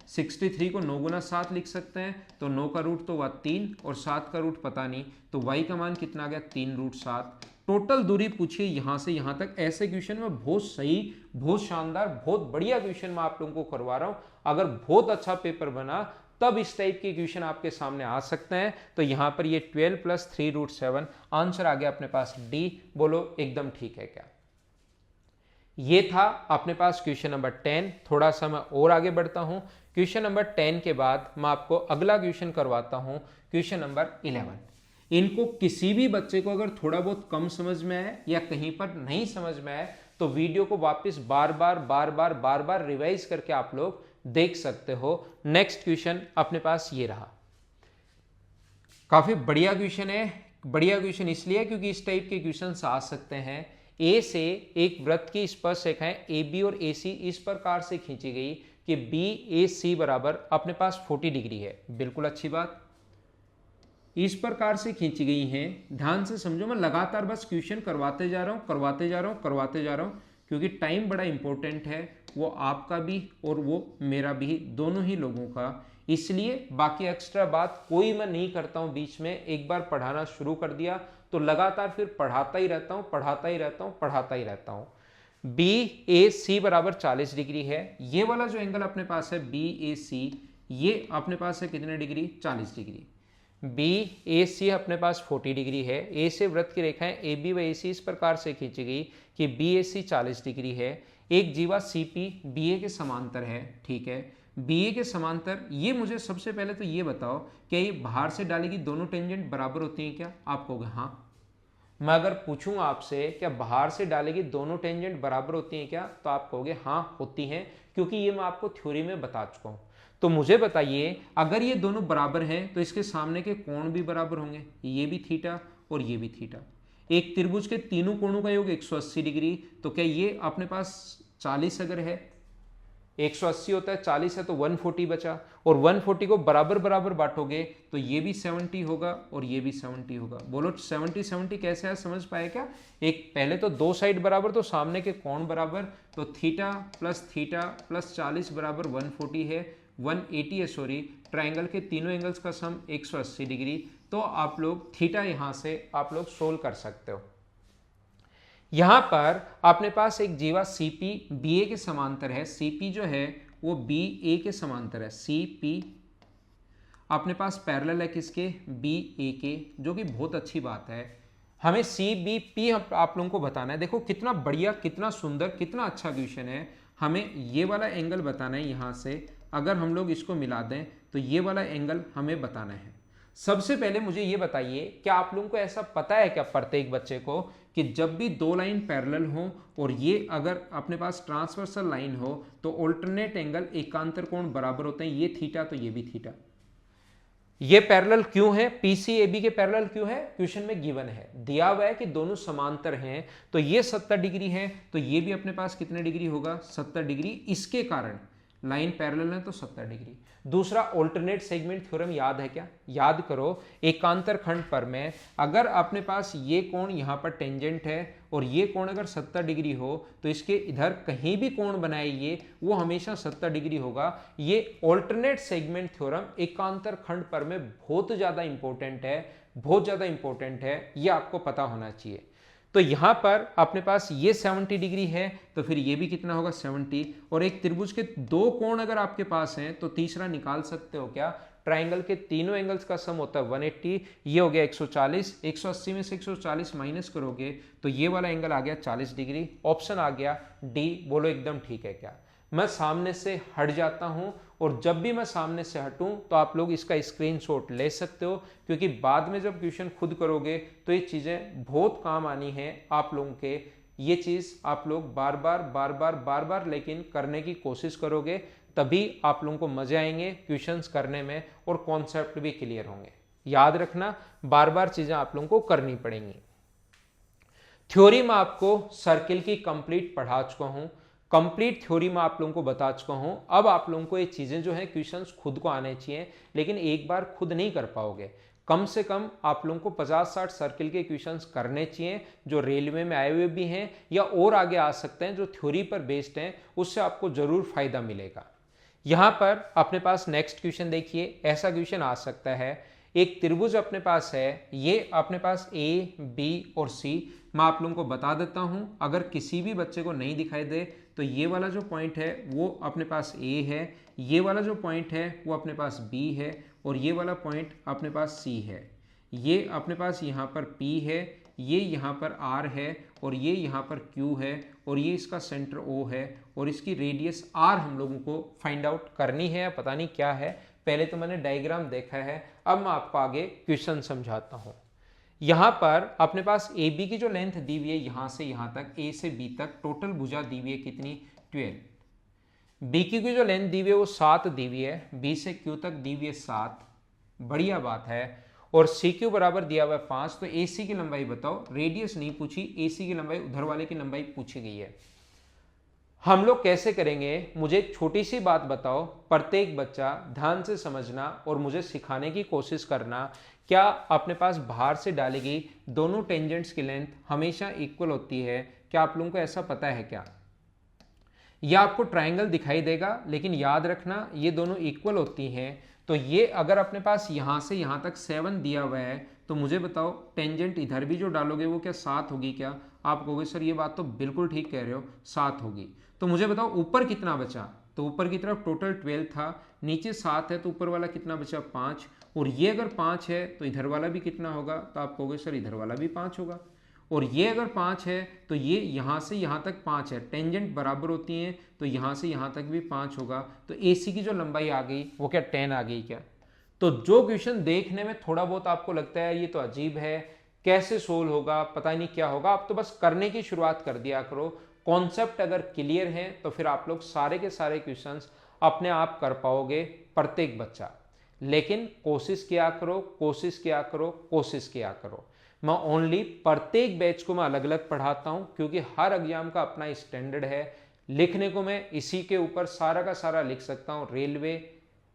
63 को 9 गुना 7 लिख सकते हैं, तो 9 का रूट तो हुआ 3 और 7 का रूट पता नहीं, तो y का मान कितना आ गया 3√7। टोटल दूरी पूछिए यहाँ से यहाँ तक। ऐसे क्वेश्चन में बहुत सही, बहुत शानदार, बहुत बढ़िया क्वेश्चन मैं आप लोगों को करवा रहा हूँ। अगर बहुत अच्छा पेपर बना तब इस टाइप के क्वेश्चन आपके सामने आ सकते हैं। तो यहाँ पर ये 12 प्लस 3√7 आंसर आ गया अपने पास डी। बोलो एकदम ठीक है क्या। ये था अपने पास क्वेश्चन नंबर 10। थोड़ा सा मैं और आगे बढ़ता हूं। क्वेश्चन नंबर 10 के बाद मैं आपको अगला क्वेश्चन करवाता हूं, क्वेश्चन नंबर 11। इनको किसी भी बच्चे को अगर थोड़ा बहुत कम समझ में आए या कहीं पर नहीं समझ में आए तो वीडियो को वापस बार बार रिवाइज करके आप लोग देख सकते हो। नेक्स्ट क्वेश्चन अपने पास ये रहा। काफी बढ़िया क्वेश्चन है। बढ़िया क्वेश्चन इसलिए क्योंकि इस टाइप के क्वेश्चन आ सकते हैं। ए से एक वृत्त की स्पर्श रेखाएं ए बी और ए सी इस प्रकार से खींची गई कि बी ए सी बराबर अपने पास 40 डिग्री है। बिल्कुल अच्छी बात, इस प्रकार से खींची गई हैं। ध्यान से समझो, मैं लगातार बस क्वेश्चन करवाते जा रहा हूं क्योंकि टाइम बड़ा इंपॉर्टेंट है, वो आपका भी और वो मेरा भी, दोनों ही लोगों का। इसलिए बाकी एक्स्ट्रा बात कोई मैं नहीं करता हूं बीच में। एक बार पढ़ाना शुरू कर दिया तो लगातार फिर पढ़ाता ही रहता हूं। बी ए सी बराबर 40 डिग्री है। ये वाला जो एंगल अपने पास है बी ए सी, ये अपने पास है कितने डिग्री, 40 डिग्री। बी ए सी अपने पास 40 डिग्री है। ए से वृत्त की रेखाएं ए बी व ए सी इस प्रकार से खींची गई कि बी ए सी 40 डिग्री है। एक जीवा सी पी बी ए के समांतर है, ठीक है। बी ए के समांतर, ये मुझे सबसे पहले तो ये बताओ क्या ये बाहर से डालेगी दोनों टेंजेंट बराबर होती हैं क्या? आप कहोगे हाँ। मैं अगर पूछूं आपसे क्या बाहर से डालेगी दोनों टेंजेंट बराबर होती हैं क्या, तो आप कहोगे हाँ होती हैं, क्योंकि ये मैं आपको थ्योरी में बता चुका हूं। तो मुझे बताइए अगर ये दोनों बराबर हैं तो इसके सामने के कोण भी बराबर होंगे, ये भी थीटा और ये भी थीटा। एक त्रिभुज के तीनों कोणों का योग 180 डिग्री, तो क्या ये अपने पास 40 अगर है, 180 होता है 40 है तो 140 बचा, और 140 को बराबर बराबर बांटोगे तो ये भी 70 होगा और ये भी 70 होगा। बोलो 70 कैसे है, समझ पाए क्या? एक पहले तो दो साइड बराबर तो सामने के कोण बराबर, तो थीटा प्लस 40 बराबर 140 है, 180 है सॉरी। ट्राइंगल के तीनों एंगल्स का सम 180 डिग्री। तो आप लोग थीटा यहां से आप लोग सोल्व कर सकते हो। यहां पर अपने पास एक जीवा CP BA के समांतर है, CP जो है वो BA के समांतर है, CP अपने पास पैरेलल है किसके, BA के, जो कि बहुत अच्छी बात है। हमें CBP आप लोगों को बताना है। देखो कितना बढ़िया, कितना सुंदर, कितना अच्छा क्वेश्चन है। हमें ये वाला एंगल बताना है, यहाँ से अगर हम लोग इसको मिला दें तो ये वाला एंगल हमें बताना है। सबसे पहले मुझे ये बताइए, क्या आप लोगों को ऐसा पता है क्या प्रत्येक बच्चे को कि जब भी दो लाइन पैरेलल हो और ये अगर अपने पास ट्रांसवर्सल लाइन हो तो ऑल्टरनेट एंगल एकांतर कोण बराबर होते हैं, ये थीटा तो ये भी थीटा। ये पैरेलल क्यों है, PCAB के पैरेलल क्यों है, क्वेश्चन में गिवन है, दिया हुआ है कि दोनों समांतर हैं, तो ये 70 डिग्री है तो ये भी अपने पास कितने डिग्री होगा, 70 डिग्री। इसके कारण लाइन पैरेलल है तो 70 डिग्री। दूसरा, ऑल्टरनेट सेगमेंट थ्योरम याद है क्या, याद करो। एकांतर खंड पर में अगर अपने पास ये कोण यहाँ पर टेंजेंट है और ये कोण अगर 70 डिग्री हो तो इसके इधर कहीं भी कोण बनाइए वो हमेशा 70 डिग्री होगा। ये ऑल्टरनेट सेगमेंट थ्योरम एकांतर खंड पर में बहुत ज़्यादा इंपॉर्टेंट है, बहुत ज़्यादा इंपॉर्टेंट है, ये आपको पता होना चाहिए। तो यहां पर अपने पास ये 70 डिग्री है तो फिर ये भी कितना होगा 70, और एक त्रिभुज के दो कोण अगर आपके पास हैं तो तीसरा निकाल सकते हो क्या, ट्राइंगल के तीनों एंगल्स का सम होता है 180, ये हो गया 140, 180 में से 140 माइनस करोगे तो ये वाला एंगल आ गया 40 डिग्री। ऑप्शन आ गया डी, बोलो एकदम ठीक है क्या। मैं सामने से हट जाता हूं और जब भी मैं सामने से हटूं तो आप लोग इसका स्क्रीनशॉट ले सकते हो, क्योंकि बाद में जब क्वेश्चन खुद करोगे तो ये चीज़ें बहुत काम आनी है आप लोगों के। ये चीज़ आप लोग बार बार लेकिन करने की कोशिश करोगे, तभी आप लोगों को मजे आएंगे क्वेश्चंस करने में और कॉन्सेप्ट भी क्लियर होंगे। याद रखना, बार बार चीज़ें आप लोगों को करनी पड़ेंगी। थ्योरी में आपको सर्किल की कंप्लीट पढ़ा चुका हूं, कंप्लीट थ्योरी में आप लोगों को बता चुका हूं। अब आप लोगों को ये चीजें जो है क्वेश्चंस खुद को आने चाहिए, लेकिन एक बार खुद नहीं कर पाओगे। कम से कम आप लोगों को 50-60 सर्किल के क्वेश्चंस करने चाहिए जो रेलवे में आए हुए भी हैं या और आगे आ सकते हैं, जो थ्योरी पर बेस्ड हैं, उससे आपको जरूर फायदा मिलेगा। यहां पर अपने पास नेक्स्ट क्वेश्चन देखिए, ऐसा क्वेश्चन आ सकता है, एक त्रिभुज अपने पास है, ये अपने पास A, B और C। मैं आप लोगों को बता देता हूं, अगर किसी भी बच्चे को नहीं दिखाई दे तो ये वाला जो पॉइंट है वो अपने पास A है, ये वाला जो पॉइंट है वो अपने पास B है और ये वाला पॉइंट अपने पास C है। ये अपने पास यहाँ पर P है, ये यहाँ पर R है और ये यहाँ पर Q है और ये इसका सेंटर O है और इसकी रेडियस R हम लोगों को फाइंड आउट करनी है, पता नहीं क्या है। पहले तो मैंने डायग्राम देखा है, अब मैं आपको आगे क्वेश्चन समझाता हूँ। यहाँ पर अपने पास AB की जो लेंथ दी हुई है यहाँ से यहाँ तक, A से B तक टोटल भुजा दी हुई है कितनी, 12। BQ की जो लेंथ दी हुई है वो 7 दी हुई है, B से Q तक दी हुई है 7, बढ़िया बात है। और CQ बराबर दिया हुआ है 5, तो AC की लंबाई बताओ, रेडियस नहीं पूछी, AC की लंबाई उधर वाले की लंबाई पूछी गई है। हम लोग कैसे करेंगे, मुझे एक छोटी सी बात बताओ, प्रत्येक बच्चा ध्यान से समझना और मुझे सिखाने की कोशिश करना। क्या अपने पास बाहर से डाली गई दोनों टेंजेंट्स की लेंथ हमेशा इक्वल होती है, क्या आप लोगों को ऐसा पता है क्या? यह आपको ट्रायंगल दिखाई देगा, लेकिन याद रखना ये दोनों इक्वल होती हैं। तो ये अगर अपने पास यहाँ से यहाँ तक 7 दिया हुआ है तो मुझे बताओ टेंजेंट इधर भी जो डालोगे वो क्या 7 होगी क्या? आप कहोगे सर ये बात तो बिल्कुल ठीक कह रहे हो, 7 होगी। तो मुझे बताओ ऊपर कितना बचा, तो ऊपर की तरफ टोटल 12 था, नीचे 7 है तो ऊपर वाला कितना बचा 5, और ये अगर 5 है तो इधर वाला भी कितना होगा, तो आप कहोगे सर इधर वाला भी 5 होगा, और ये अगर 5 है तो ये यहाँ से यहाँ तक 5 है, टेंजेंट बराबर होती हैं तो यहाँ से यहाँ तक भी 5 होगा। तो AC की जो लंबाई आ गई वो क्या 10 आ गई क्या? तो जो क्वेश्चन देखने में थोड़ा बहुत आपको लगता है ये तो अजीब है, कैसे सोल्व होगा, पता नहीं क्या होगा, आप तो बस करने की शुरुआत कर दिया करो। कॉन्सेप्ट अगर क्लियर है तो फिर आप लोग सारे के सारे क्वेश्चंस अपने आप कर पाओगे, प्रत्येक बच्चा। लेकिन कोशिश किया करो, कोशिश किया करो, कोशिश किया करो। मैं ओनली प्रत्येक बैच को मैं अलग अलग पढ़ाता हूं, क्योंकि हर एग्जाम का अपना स्टैंडर्ड है। लिखने को मैं इसी के ऊपर सारा का सारा लिख सकता हूं, railway,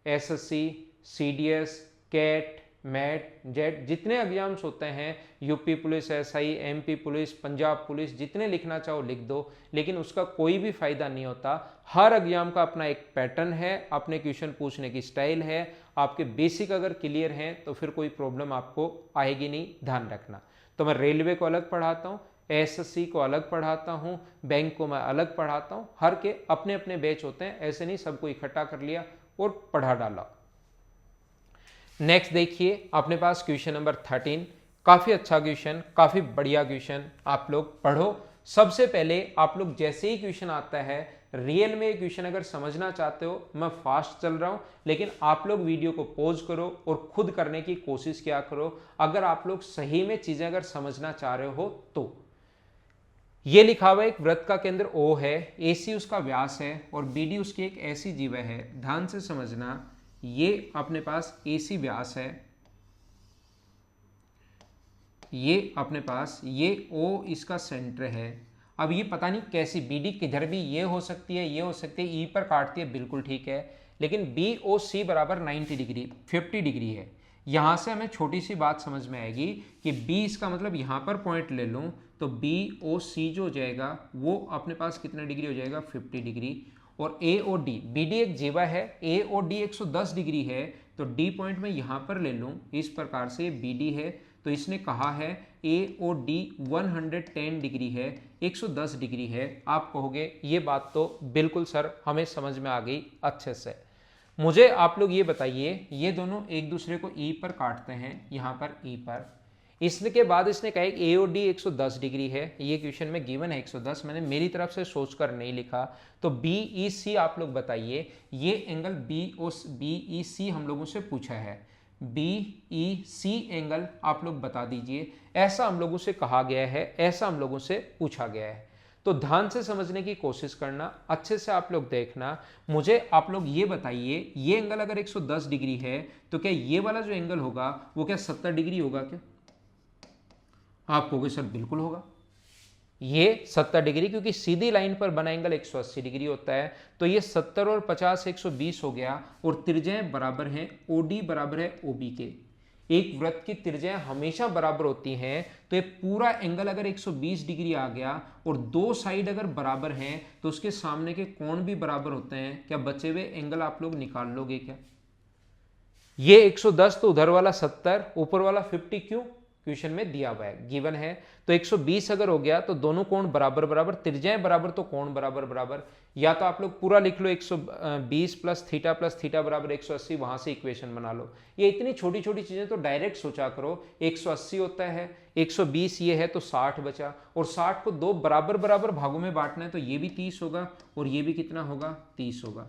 SSC, CDS, CAT, MAT, JET, जितने एग्जाम्स होते हैं, UP police, SI, MP police, Punjab police, जितने लिखना चाहो लिख दो, लेकिन उसका कोई भी फायदा नहीं होता। हर एग्जाम का अपना एक पैटर्न है, अपने क्वेश्चन पूछने की स्टाइल है। आपके बेसिक अगर क्लियर हैं तो फिर कोई प्रॉब्लम आपको आएगी नहीं, ध्यान रखना। तो मैं रेलवे को अलग पढ़ाता हूँ, एसएससी को अलग पढ़ाता हूँ, बैंक को मैं अलग पढ़ाता हूँ, हर के अपने अपने बैच होते हैं, ऐसे नहीं सबको इकट्ठा कर लिया और पढ़ा डाला। नेक्स्ट देखिए अपने पास क्वेश्चन नंबर 13, काफ़ी अच्छा क्वेश्चन, काफ़ी बढ़िया क्वेश्चन, आप लोग पढ़ो। सबसे पहले आप लोग जैसे ही क्वेश्चन आता है, रियल में क्वेश्चन अगर समझना चाहते हो, मैं फास्ट चल रहा हूं, लेकिन आप लोग वीडियो को पॉज करो और खुद करने की कोशिश किया करो, अगर आप लोग सही में चीजें अगर समझना चाह रहे हो तो। ये लिखा हुआ एक वृत्त का केंद्र O है, AC उसका व्यास है और BD उसकी एक ऐसी जीवा है, ध्यान से समझना, ये अपने पास AC व्यास है, ये अपने पास, ये O इसका सेंटर है। अब ये पता नहीं कैसी BD किधर भी ये हो सकती है, ये हो सकती है, E पर काटती है, बिल्कुल ठीक है, लेकिन BOC बराबर 90 डिग्री 50 डिग्री है। यहाँ से हमें छोटी सी बात समझ में आएगी कि B इसका मतलब यहाँ पर पॉइंट ले लूँ तो BOC जो हो जाएगा वो अपने पास कितना डिग्री हो जाएगा 50 डिग्री, और AOD, BD एक जीवा है, AOD 110 डिग्री है, तो D पॉइंट में यहाँ पर ले लूँ, इस प्रकार से BD है, तो इसने कहा है AOD 110 डिग्री है, 110 डिग्री है। आप कहोगे ये बात तो बिल्कुल सर हमें समझ में आ गई अच्छे से। मुझे आप लोग ये बताइए, ये दोनों एक दूसरे को E पर काटते हैं, यहाँ पर E पर, इसके बाद इसने कहा कि AOD 110 डिग्री है, ये क्वेश्चन में गिवन है 110, मैंने मेरी तरफ से सोचकर नहीं लिखा, तो BEC आप लोग बताइए, ये एंगल BEC हम लोगों से पूछा है, BEC एंगल आप लोग बता दीजिए, ऐसा हम लोगों से कहा गया है, ऐसा हम लोगों से पूछा गया है। तो ध्यान से समझने की कोशिश करना, अच्छे से आप लोग देखना। मुझे आप लोग ये बताइए, ये एंगल अगर 110 डिग्री है तो क्या ये वाला जो एंगल होगा वो क्या 70 डिग्री होगा क्या? आप कहोगे सर बिल्कुल होगा, ये 70 डिग्री, क्योंकि सीधी लाइन पर बना एंगल 180 डिग्री होता है, तो ये 70 और 50 120 हो गया, और त्रिज्याएं बराबर हैं, OD बराबर है OB के। एक वृत्त की त्रिज्याएं हमेशा बराबर होती हैं, तो ये पूरा एंगल अगर 120 डिग्री आ गया और दो साइड अगर बराबर हैं तो उसके सामने के कोण भी बराबर होते हैं। क्या बचे हुए एंगल आप लोग निकाल लोगे क्या? ये 110 तो उधर वाला 70, ऊपर वाला 50, क्यों? क्वेश्चन में दिया हुआ है, गिवन है, तो 120 अगर हो गया तो दोनों कोण बराबर बराबर, त्रिज्याएं बराबर तो कोण बराबर बराबर, या तो आप लोग पूरा लिख लो 120 प्लस थीटा बराबर 180, वहां से इक्वेशन बना लो। ये इतनी छोटी छोटी चीजें तो डायरेक्ट सोचा करो, 180 होता है, 120 ये है तो 60 बचा, और 60 को दो बराबर बराबर भागों में बांटना है, तो ये भी 30 होगा और ये भी कितना होगा 30 होगा।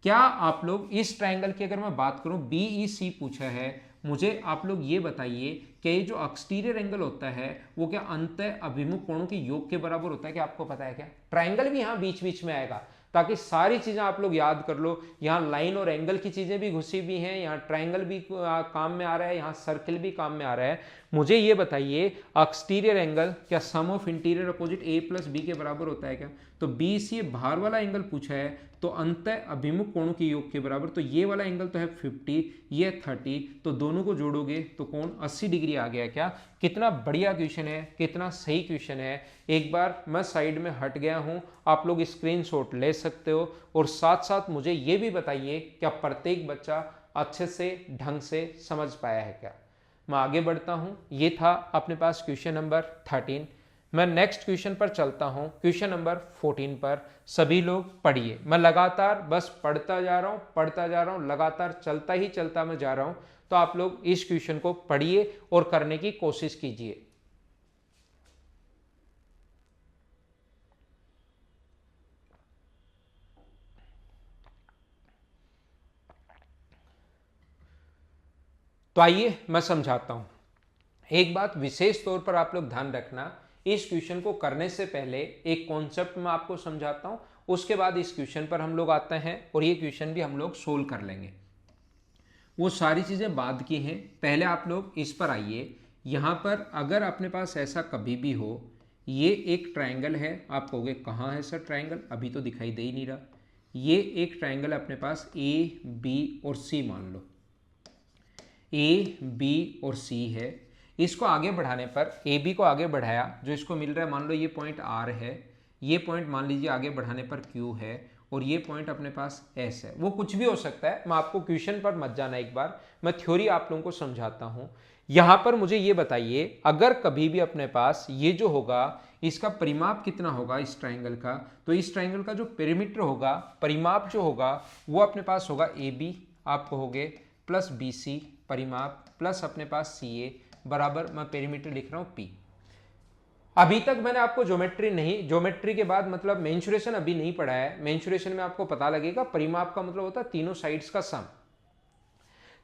क्या आप लोग इस ट्रायंगल की अगर मैं बात करूं, BEC पूछा है, मुझे आप लोग ये बताइए कि ये जो एक्सटीरियर एंगल होता है वो क्या अंतः अभिमुख कोणों के योग के बराबर होता है? क्या आपको पता है क्या? ट्रायंगल भी यहाँ बीच बीच में आएगा, ताकि सारी चीजें आप लोग याद कर लो। यहाँ लाइन और एंगल की चीजें भी घुसी हुई हैं, यहाँ ट्रायंगल भी काम में आ रहा है, यहाँ सर्किल भी काम में आ रहा है। मुझे ये बताइए, एक्सटीरियर एंगल क्या sum of interior opposite A plus B के बराबर होता है क्या? तो BC बाहर वाला एंगल पूछा है, तो अंतः अभिमुख कोणों के योग के बराबर, तो ये वाला एंगल तो है 50, ये 30, तो दोनों को जोड़ोगे तो कोण 80 डिग्री आ गया। क्या कितना बढ़िया क्वेश्चन है, कितना सही क्वेश्चन है। एक बार मैं साइड में हट गया हूं, आप लोग स्क्रीनशॉट ले सकते हो, और साथ साथ मुझे ये भी बताइए क्या प्रत्येक बच्चा अच्छे से ढंग से समझ पाया है क्या? मैं आगे बढ़ता हूं, ये था अपने पास क्वेश्चन नंबर 13। मैं नेक्स्ट क्वेश्चन पर चलता हूं, क्वेश्चन नंबर 14 पर। सभी लोग पढ़िए, मैं लगातार बस पढ़ता जा रहा हूं, लगातार चलता मैं जा रहा हूं, तो आप लोग इस क्वेश्चन को पढ़िए और करने की कोशिश कीजिए। तो आइए मैं समझाता हूं। एक बात विशेष तौर पर आप लोग ध्यान रखना, इस क्वेश्चन को करने से पहले एक कॉन्सेप्ट मैं आपको समझाता हूं, उसके बाद इस क्वेश्चन पर हम लोग आते हैं और ये क्वेश्चन भी हम लोग सोल्व कर लेंगे। वो सारी चीजें बाद की हैं, पहले आप लोग इस पर आइए। यहां पर अगर अपने पास ऐसा कभी भी हो, ये एक ट्रायंगल है, आप कहोगे कहाँ है सर ट्रायंगल, अभी तो दिखाई दे ही नहीं रहा। ये एक ट्रायंगल अपने पास AB और C मान लो, AB और C है। इसको आगे बढ़ाने पर, AB को आगे बढ़ाया, जो इसको मिल रहा है, मान लो ये पॉइंट R है, ये पॉइंट मान लीजिए आगे बढ़ाने पर Q है, और ये पॉइंट अपने पास S है। वो कुछ भी हो सकता है, मैं आपको क्वेश्चन पर मत जाना, एक बार मैं थ्योरी आप लोगों को समझाता हूँ। यहां पर मुझे ये बताइए, अगर कभी भी अपने पास ये जो होगा इसका परिमाप कितना होगा इस ट्राइंगल का, तो इस ट्राइंगल का जो पेरीमीटर होगा, परिमाप जो होगा वो अपने पास होगा ए बी, आप कहोगे प्लस बी सी परिमाप प्लस अपने पास सी ए बराबर, मैं पेरीमीटर लिख रहा हूं पी। अभी तक मैंने आपको ज्योमेट्री नहीं, ज्योमेट्री के बाद मतलब मेंसुरेशन अभी नहीं पढ़ा है। मेंसुरेशन में आपको पता लगेगा परिमाप का मतलब होता है तीनों साइड्स का सम।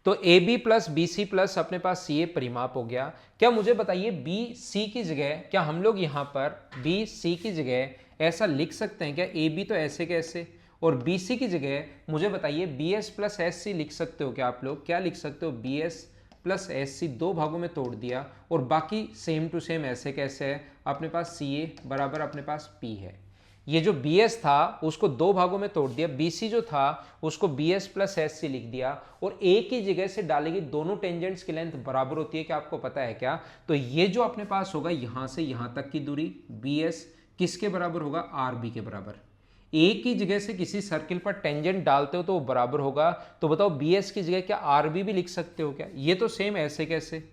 तो A B plus B C plus अपने पास सी ए परिमाप हो गया। क्या मुझे बताइए बी सी की जगह क्या हम लोग यहाँ पर बी सी की जगह ऐसा लिख सकते हैं क्या, ए बी तो ऐसे कैसे, और बी सी की जगह मुझे बताइए B S plus S C लिख सकते हो क्या आप लोग? क्या लिख सकते हो? B S plus S C दो भागों में तोड़ दिया और बाकी सेम टू सेम ऐसे कैसे है, अपने पास सी ए बराबर अपने पास पी है। ये जो बी एस था उसको दो भागों में तोड़ दिया, बी सी जो था उसको B S plus S C लिख दिया और ए की जगह से डालेगी, दोनों टेंजेंट्स की लेंथ बराबर होती है, क्या आपको पता है क्या? तो ये जो अपने पास होगा यहां से यहां तक की दूरी बी एस किसके बराबर होगा? आर बी के बराबर। ए की जगह से किसी सर्किल पर टेंजेंट डालते हो तो वो बराबर होगा, तो बताओ बी एस की जगह क्या आर बी भी लिख सकते हो क्या? ये तो सेम ऐसे कैसे,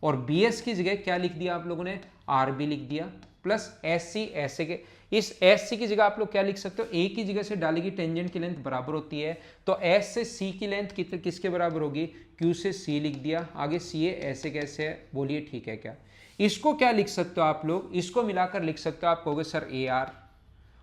और बी एस की जगह क्या लिख दिया आप लोगों ने? आर बी लिख दिया प्लस एस सी ऐसे के, इस एस सी की जगह आप लोग क्या लिख सकते हो? ए की जगह से डालेगी टेंजेंट की लेंथ बराबर होती है, तो एस से सी की लेंथ किसके बराबर होगी? क्यू से सी लिख दिया, आगे सी ए ऐसे कैसे है, बोलिए ठीक है क्या? इसको क्या लिख सकते हो आप लोग? इसको मिलाकर लिख सकते हो, आप कहोगे सर ए आर,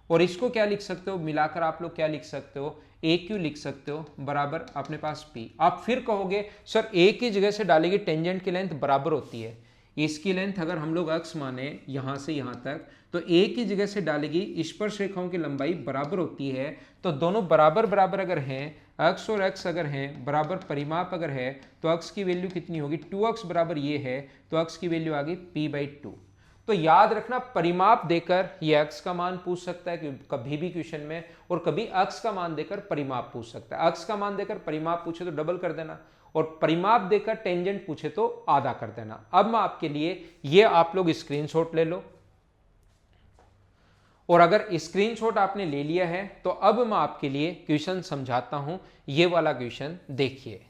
और इसको क्या लिख सकते हो मिलाकर आप लोग? क्या लिख सकते हो? ए क्यू लिख सकते हो बराबर अपने पास पी। आप फिर कहोगे सर ए की जगह से डालेगी टेंजेंट की लेंथ बराबर होती है, इसकी लेंथ अगर हम लोग अक्स माने यहां से यहां तक, तो ए की जगह से डालेगी स्पर्श रेखाओं की लंबाई बराबर होती है, तो दोनों बराबर बराबर अगर हैं, अक्स और अक्स अगर हैं बराबर, परिमाप अगर है तो अक्स की वैल्यू कितनी होगी? 2x बराबर ये है, तो अक्स की वैल्यू आ गई p/2। तो याद रखना परिमाप देकर ये अक्स का मान पूछ सकता है कभी भी क्वेश्चन में, और कभी अक्स का मान देकर परिमाप पूछ सकता है। अक्स का मान देकर परिमाप पूछे तो डबल कर देना, और परिमाप देकर टेंजेंट पूछे तो आधा कर देना। अब मैं आपके लिए ये आप लोग स्क्रीनशॉट ले लो, और अगर स्क्रीनशॉट आपने ले लिया है तो अब मैं आपके लिए क्वेश्चन समझाता हूं। ये वाला क्वेश्चन देखिए,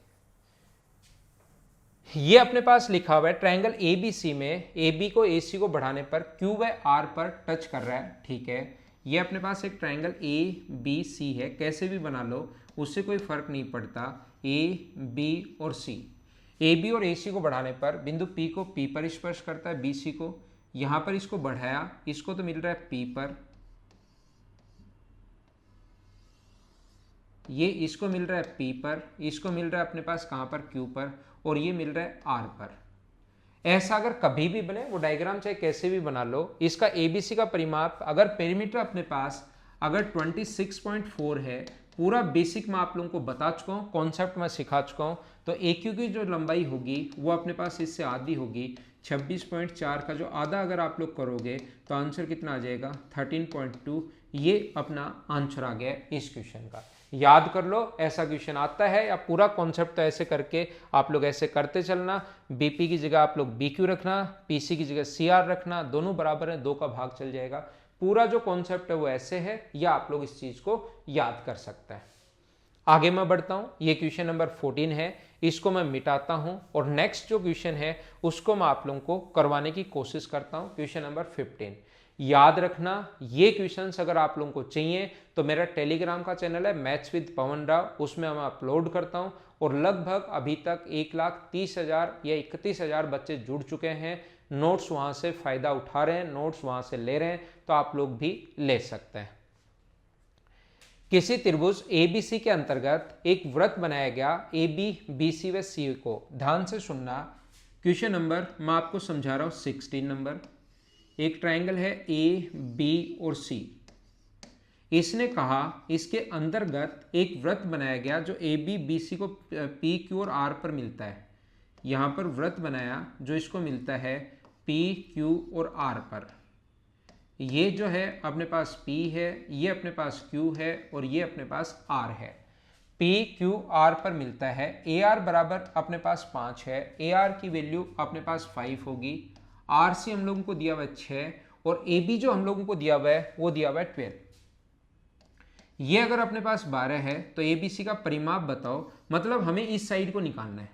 ये अपने पास लिखा हुआ है ट्रायंगल ए बी सी में ए बी को ए सी को बढ़ाने पर क्यू बाय आर पर टच कर रहा है, ठीक है। ये अपने पास एक ट्रायंगल ए बी सी है, कैसे भी बना लो उससे कोई फर्क नहीं पड़ता, ए बी और सी। ए बी और ए सी को बढ़ाने पर बिंदु पी को पी पर स्पर्श करता है, बी सी को यहां पर इसको बढ़ाया, इसको तो मिल रहा है पी पर, ये इसको मिल रहा है पी पर, इसको मिल रहा है अपने पास कहां पर? क्यू पर, और ये मिल रहा है आर पर। ऐसा अगर कभी भी बने, वो डायग्राम चाहे कैसे भी बना लो, इसका एबीसी का परिमाप अगर पेरीमीटर अपने पास अगर 26.4 है, पूरा बेसिक मैं आप लोगों को बता चुका हूँ, कॉन्सेप्ट मैं सिखा चुका हूँ, तो ए क्यू की जो लंबाई होगी वो अपने पास इससे आधी होगी, 26.4 का जो आधा अगर आप लोग करोगे तो आंसर कितना आ जाएगा? 13.2। ये अपना आंसर आ गया इस क्वेश्चन का। याद कर लो, ऐसा क्वेश्चन आता है, या पूरा कॉन्सेप्ट तो ऐसे करके आप लोग ऐसे करते चलना। बीपी की जगह आप लोग बी क्यू रखना, पीसी की जगह सी आर रखना, दोनों बराबर है, दो का भाग चल जाएगा। पूरा जो कॉन्सेप्ट है वो ऐसे है, या आप लोग इस चीज को याद कर सकते हैं। आगे मैं बढ़ता हूं, ये क्वेश्चन नंबर 14 है, इसको मैं मिटाता हूं और नेक्स्ट जो क्वेश्चन है उसको मैं आप लोगों को करवाने की कोशिश करता हूं, क्वेश्चन नंबर 15। याद रखना, ये क्वेश्चंस अगर आप लोगों को चाहिए तो मेरा टेलीग्राम का चैनल है मैथ्स विद पवन राव, उसमें मैं अपलोड करता हूं, और लगभग अभी तक 1,30,000 या 31,000 बच्चे जुड़ चुके हैं, नोट्स वहां से फायदा उठा रहे हैं, नोट्स वहां से ले रहे हैं, तो आप लोग भी ले सकते हैं। किसी त्रिभुज एबीसी के अंतर्गत एक वृत्त बनाया गया, ए बी बी सी व सी को, ध्यान से सुनना, क्वेश्चन नंबर मैं आपको समझा रहा हूं 16 नंबर। एक ट्रायंगल है ए बी और सी, इसने कहा इसके अंतर्गत एक वृत्त बनाया गया जो ए बी बी सी को पी क्यू और आर पर मिलता है। यहां पर वृत्त बनाया जो इसको मिलता है पी क्यू और आर पर। ये जो है अपने पास P है, ये अपने पास Q है, और ये अपने पास R है। P Q R पर मिलता है, AR बराबर अपने पास 5 है, AR की वैल्यू अपने पास 5 होगी, RC हम लोगों को दिया हुआ है 6, और AB जो हम लोगों को दिया हुआ है वो दिया हुआ है 12। ये अगर अपने पास 12 है तो ABC का परिमाप बताओ, मतलब हमें इस साइड को निकालना है,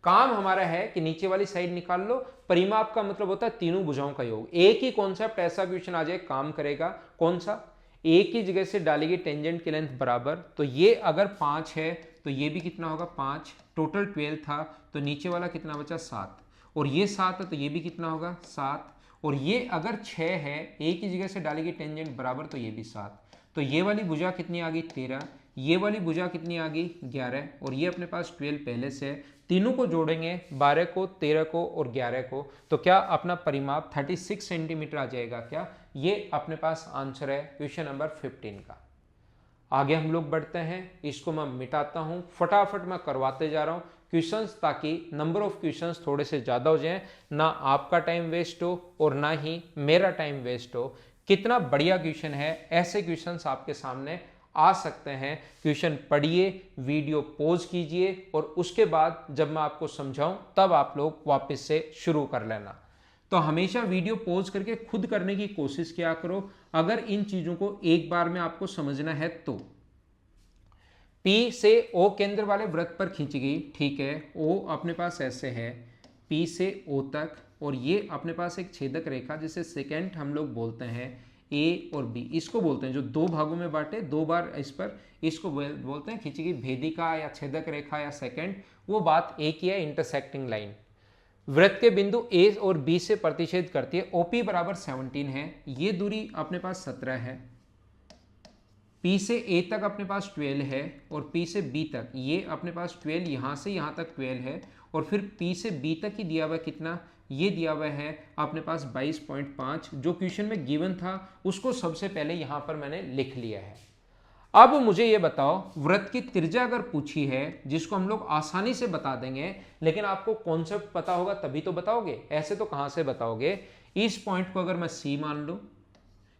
काम हमारा है कि नीचे वाली साइड निकाल लो, परिमाप का मतलब होता है तीनों भुजाओं का योग। एक ही कॉन्सेप्ट ऐसा क्वेश्चन आ जाए काम करेगा, कौन सा, एक ही जगह से डालेगी टेंजेंट की लेंथ बराबर, तो ये अगर 5 है तो ये भी कितना होगा 5, टोटल 12 था तो नीचे वाला कितना बचा 7, और ये 7 है तो ये भी कितना होगा 7, और ये अगर 6 है एक ही जगह से डालेगी टेंजेंट बराबर तो ये भी 7, तो ये वाली भुजा कितनी आ गई 13, ये वाली भुजा कितनी आ गई 11, और ये अपने पास 12 पहले से है, तीनों को जोड़ेंगे 12 को 13 को और 11 को, तो क्या अपना परिमाप 36 सेंटीमीटर आ जाएगा क्या, ये अपने पास आंसर है क्वेश्चन नंबर 15 का। आगे हम लोग बढ़ते हैं, इसको मैं मिटाता हूं, फटाफट मैं करवाते जा रहा हूं क्वेश्चंस ताकि नंबर ऑफ क्वेश्चंस थोड़े से ज़्यादा हो जाएं, ना आपका टाइम वेस्ट हो और ना ही मेरा टाइम वेस्ट हो। कितना बढ़िया क्वेश्चन है, ऐसे क्वेश्चंस आपके सामने आ सकते हैं। क्वेश्चन पढ़िए, वीडियो पॉज कीजिए और उसके बाद जब मैं आपको समझाऊं तब आप लोग वापस से शुरू कर लेना। तो हमेशा वीडियो पॉज करके खुद करने की कोशिश किया करो अगर इन चीजों को एक बार में आपको समझना है तो। P से O केंद्र वाले वृत्त पर खींची गई, ठीक है, O अपने पास ऐसे है, P से O तक, और ये अपने पास एक छेदक रेखा जिसे सेकेंड हम लोग बोलते हैं, A और B इसको बोलते हैं, जो दो भागों में बांटे, दो बार इस पर, इसको बोलते हैं खींची गई भेदिका या छेदक रेखा या सेकेंड, वो बात एक ही है, इंटरसेक्टिंग लाइन। वृत्त के बिंदु A और B से प्रतिच्छेद करती है, OP बराबर 17 है, ये दूरी अपने पास 17 है, P से A तक अपने पास 12 है, और P से B तक ये अपने पास 12, यहाँ से यहाँ तक 12 है, और फिर P से B तक ही दिया हुआ कितना, ये दिया हुआ है अपने पास 22.5, जो क्वेश्चन में गिवन था उसको सबसे पहले यहाँ पर मैंने लिख लिया है। अब मुझे ये बताओ, वृत्त की त्रिज्या अगर पूछी है, जिसको हम लोग आसानी से बता देंगे, लेकिन आपको कॉन्सेप्ट पता होगा तभी तो बताओगे, ऐसे तो कहाँ से बताओगे। इस पॉइंट को अगर मैं C मान लूँ,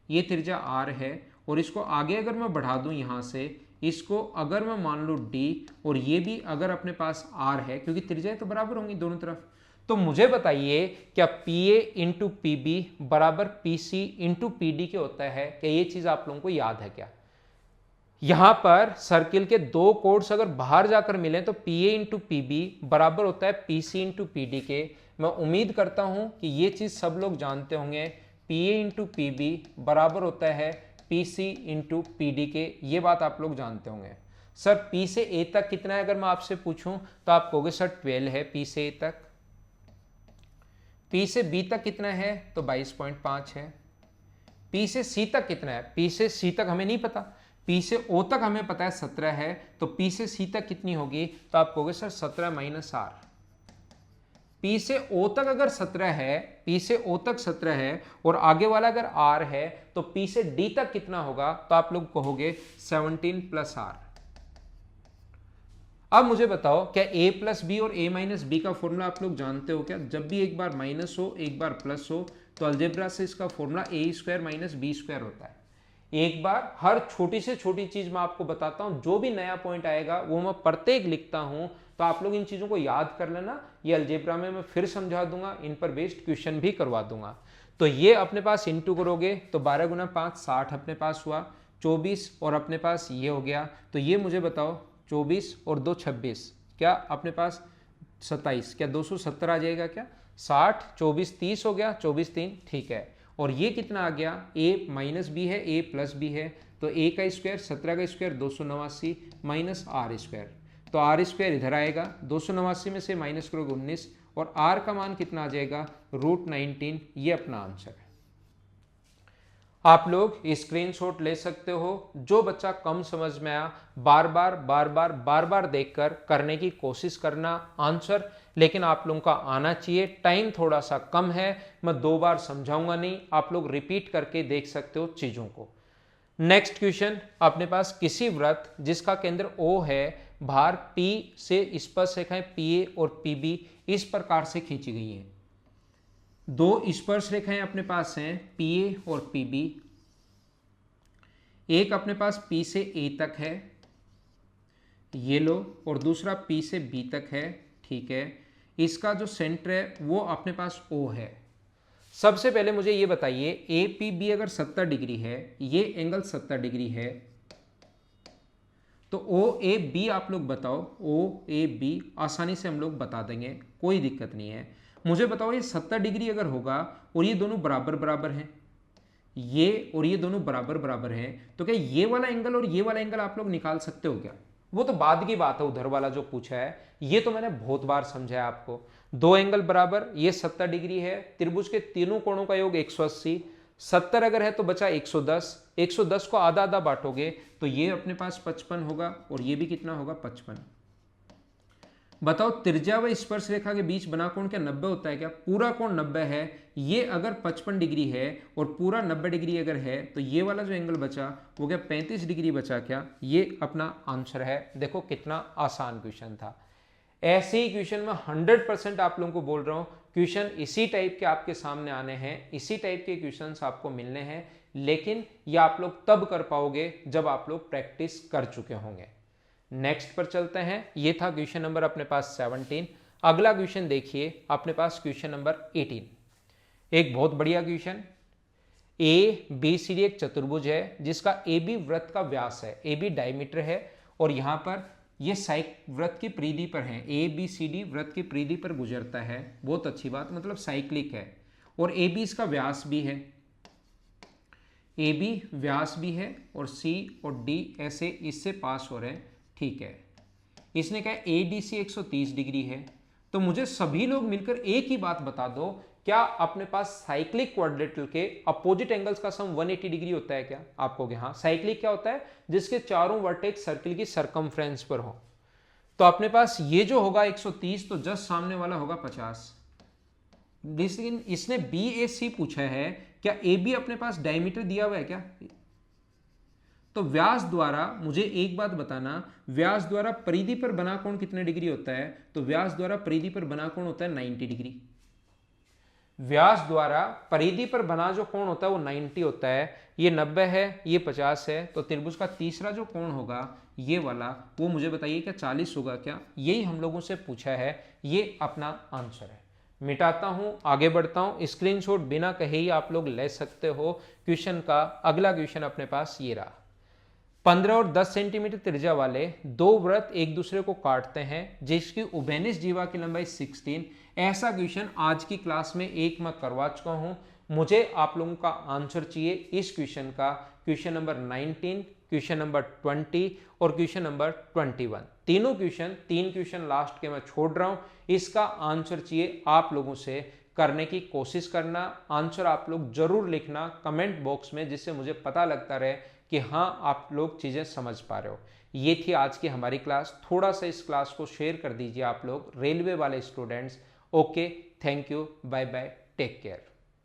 ये त्रिज्या R है, और इसको आगे अगर मैं बढ़ा दूं यहाँ से, इसको अगर मैं मान लूँ D, और ये भी अगर अपने पास R है, क्योंकि त्रिज्याएं तो बराबर होंगी दोनों तरफ, तो मुझे बताइए क्या PA इंटू PB बराबर PC इंटू PD के होता है क्या, ये चीज आप लोगों को याद है क्या। यहां पर सर्किल के दो कोड्स अगर बाहर जाकर मिले तो PA इंटू PB बराबर होता है PC इंटू PD के। मैं उम्मीद करता हूं कि ये चीज सब लोग जानते होंगे, PA इंटू PB बराबर होता है PC इंटू PD के, ये बात आप लोग जानते होंगे। सर P से A तक कितना है अगर मैं आपसे पूछूं तो आप कहोगे सर 12 है P से A तक। P से B तक कितना है तो 22.5 है। P से C तक कितना है, P से C तक हमें नहीं पता, P से O तक हमें पता है 17 है, तो P से C तक कितनी होगी तो आप कहोगे सर 17 माइनस R। P से O तक अगर 17 है, P से O तक 17 है और आगे वाला अगर R है, तो P से D तक कितना होगा तो आप लोग कहोगे 17 प्लस R। अब मुझे बताओ क्या A प्लस बी और A माइनस बी का फॉर्मूला आप लोग जानते हो क्या। जब भी एक बार माइनस हो एक बार प्लस हो तो अलजेब्रा से इसका formula A square minus B square होता है। एक बार हर छोटी से छोटी चीज मैं आपको बताता हूं, जो भी नया पॉइंट आएगा वो मैं प्रत्येक लिखता हूं, तो आप लोग इन चीजों को याद कर लेना। ये अलजेब्रा में मैं फिर समझा दूंगा, इन पर बेस्ड क्वेश्चन भी करवा दूंगा। तो ये अपने पास इंटू करोगे तो 12 गुना 5 60 अपने पास हुआ, 24 और अपने पास ये हो गया। तो ये मुझे बताओ 24 और 2 26, क्या अपने पास 27, क्या 270 आ जाएगा क्या। 60 24 30 हो गया, 24 3 ठीक है। और ये कितना आ गया, A माइनस बी है A प्लस बी है, तो A का स्क्वायर 17 का स्क्वायर 289 माइनस R स्क्वायर, तो R स्क्वायर इधर आएगा, 289 में से माइनस करोगे 19 और R का मान कितना आ जाएगा √19। ये अपना आंसर है। आप लोग स्क्रीनशॉट ले सकते हो। जो बच्चा कम समझ में आया बार बार देखकर करने की कोशिश करना आंसर, लेकिन आप लोगों का आना चाहिए। टाइम थोड़ा सा कम है, मैं 2 बार समझाऊंगा नहीं, आप लोग रिपीट करके देख सकते हो चीजों को। नेक्स्ट क्वेश्चन, अपने पास किसी वृत्त जिसका केंद्र O है, भार P से स्पर्श रेखाएं PA और PB इस प्रकार से खींची गई हैं। दो स्पर्श रेखाएं अपने पास हैं PA और PB, एक अपने पास P से A तक है, ये लो, और दूसरा P से B तक है, ठीक है। इसका जो सेंटर है वो अपने पास O है। सबसे पहले मुझे ये बताइए APB अगर 70 डिग्री है, ये एंगल 70 डिग्री है, तो ओ ए बी आप लोग बताओ, ओ ए बी आसानी से हम लोग बता देंगे, कोई दिक्कत नहीं है। मुझे बताओ ये 70 डिग्री अगर होगा और ये दोनों बराबर बराबर हैं, ये और ये दोनों बराबर बराबर हैं, तो क्या ये वाला एंगल और ये वाला एंगल आप लोग निकाल सकते हो क्या? वो तो बाद की बात है, उधर वाला जो पूछा है ये तो मैंने बहुत बार समझाया आपको। दो एंगल बराबर, ये 70 डिग्री है, त्रिभुज के तीनों कोणों का योग 180, 70 अगर है तो बचा 110, 110 को आधा आधा बांटोगे तो ये अपने पास 55 होगा और ये भी कितना होगा 55। बताओ त्रिज्या व स्पर्श रेखा के बीच बना कोण क्या 90 होता है क्या? पूरा कोण 90 है, ये अगर 55 डिग्री है और पूरा 90 डिग्री अगर है तो ये वाला जो एंगल बचा वो क्या 35 डिग्री बचा क्या? ये अपना आंसर है। देखो कितना आसान क्वेश्चन था। ऐसे ही क्वेश्चन में 100% आप लोगों को बोल रहा हूं, क्वेश्चन इसी टाइप के आपके सामने आने हैं, इसी टाइप के क्वेश्चंस आपको मिलने हैं, लेकिन ये आप लोग तब कर पाओगे जब आप लोग प्रैक्टिस कर चुके होंगे। नेक्स्ट पर चलते हैं। ये था क्वेश्चन नंबर अपने पास 17। अगला क्वेश्चन देखिए अपने पास क्वेश्चन नंबर 18। एक बहुत बढ़िया question. A B C D एक चतुर्भुज है जिसका ए बी वृत्त का व्यास है, ए बी डायमीटर है और यहां पर ये वृत्त की परिधि पर है, ए बी सी डी वृत्त की परिधि पर गुजरता है। बहुत अच्छी बात, मतलब साइक्लिक है। और ए बी इसका व्यास भी है, ए बी व्यास भी है और सी और डी ऐसे इससे पास हो रहे हैं। ठीक है, इसने कहा ए डी सी 130 डिग्री है। तो मुझे सभी लोग मिलकर एक ही बात बता दो, क्या अपने पास साइक्लिक क्वाड्रिलेटरल के अपोजिट एंगल्स का सम 180 डिग्री होता है क्या? आपको हाँ, साइक्लिक क्या होता है? जिसके चारों वर्टेक्स सर्किल की सरकमफ्रेंस पर हो। तो अपने पास ये जो होगा 130, तो जस्ट सामने वाला होगा 50। लेकिन इसने बी ए सी पूछा है, क्या ए बी अपने पास डायमीटर दिया हुआ है क्या? तो व्यास द्वारा मुझे एक बात बताना, व्यास द्वारा परिधि पर बना कोण कितने डिग्री होता है? तो व्यास द्वारा परिधि पर बना कोण होता है 90 डिग्री। व्यास द्वारा परिधि पर बना जो कोण होता है वो 90 होता है। ये 90 है, ये 50 है, तो त्रिभुज का तीसरा जो कोण होगा ये वाला, वो मुझे बताइए क्या 40 होगा क्या? यही हम लोगों से पूछा है, ये अपना आंसर है। मिटाता हूं, आगे बढ़ता हूं। स्क्रीनशॉट बिना कहे ही आप लोग ले सकते हो क्वेश्चन का। अगला क्वेश्चन अपने पास ये रहा। 15 और 10 सेंटीमीटर त्रिज्या वाले दो वृत्त एक दूसरे को काटते हैं जिसकी उभयनिष्ठ जीवा की लंबाई 16। ऐसा क्वेश्चन आज की क्लास में एक मैं करवा चुका हूं। मुझे आप लोगों का आंसर चाहिए इस क्वेश्चन का, क्वेश्चन नंबर 19, क्वेश्चन नंबर 20 और क्वेश्चन नंबर 21। तीन क्वेश्चन लास्ट के मैं छोड़ रहा हूं। इसका आंसर चाहिए आप लोगों से, करने की कोशिश करना। आंसर आप लोग जरूर लिखना कमेंट बॉक्स में, जिससे मुझे पता लगता रहे कि हाँ आप लोग चीजें समझ पा रहे हो। ये थी आज की हमारी क्लास। थोड़ा सा इस क्लास को शेयर कर दीजिए आप लोग, रेलवे वाले students. Okay, thank you, bye bye, take care.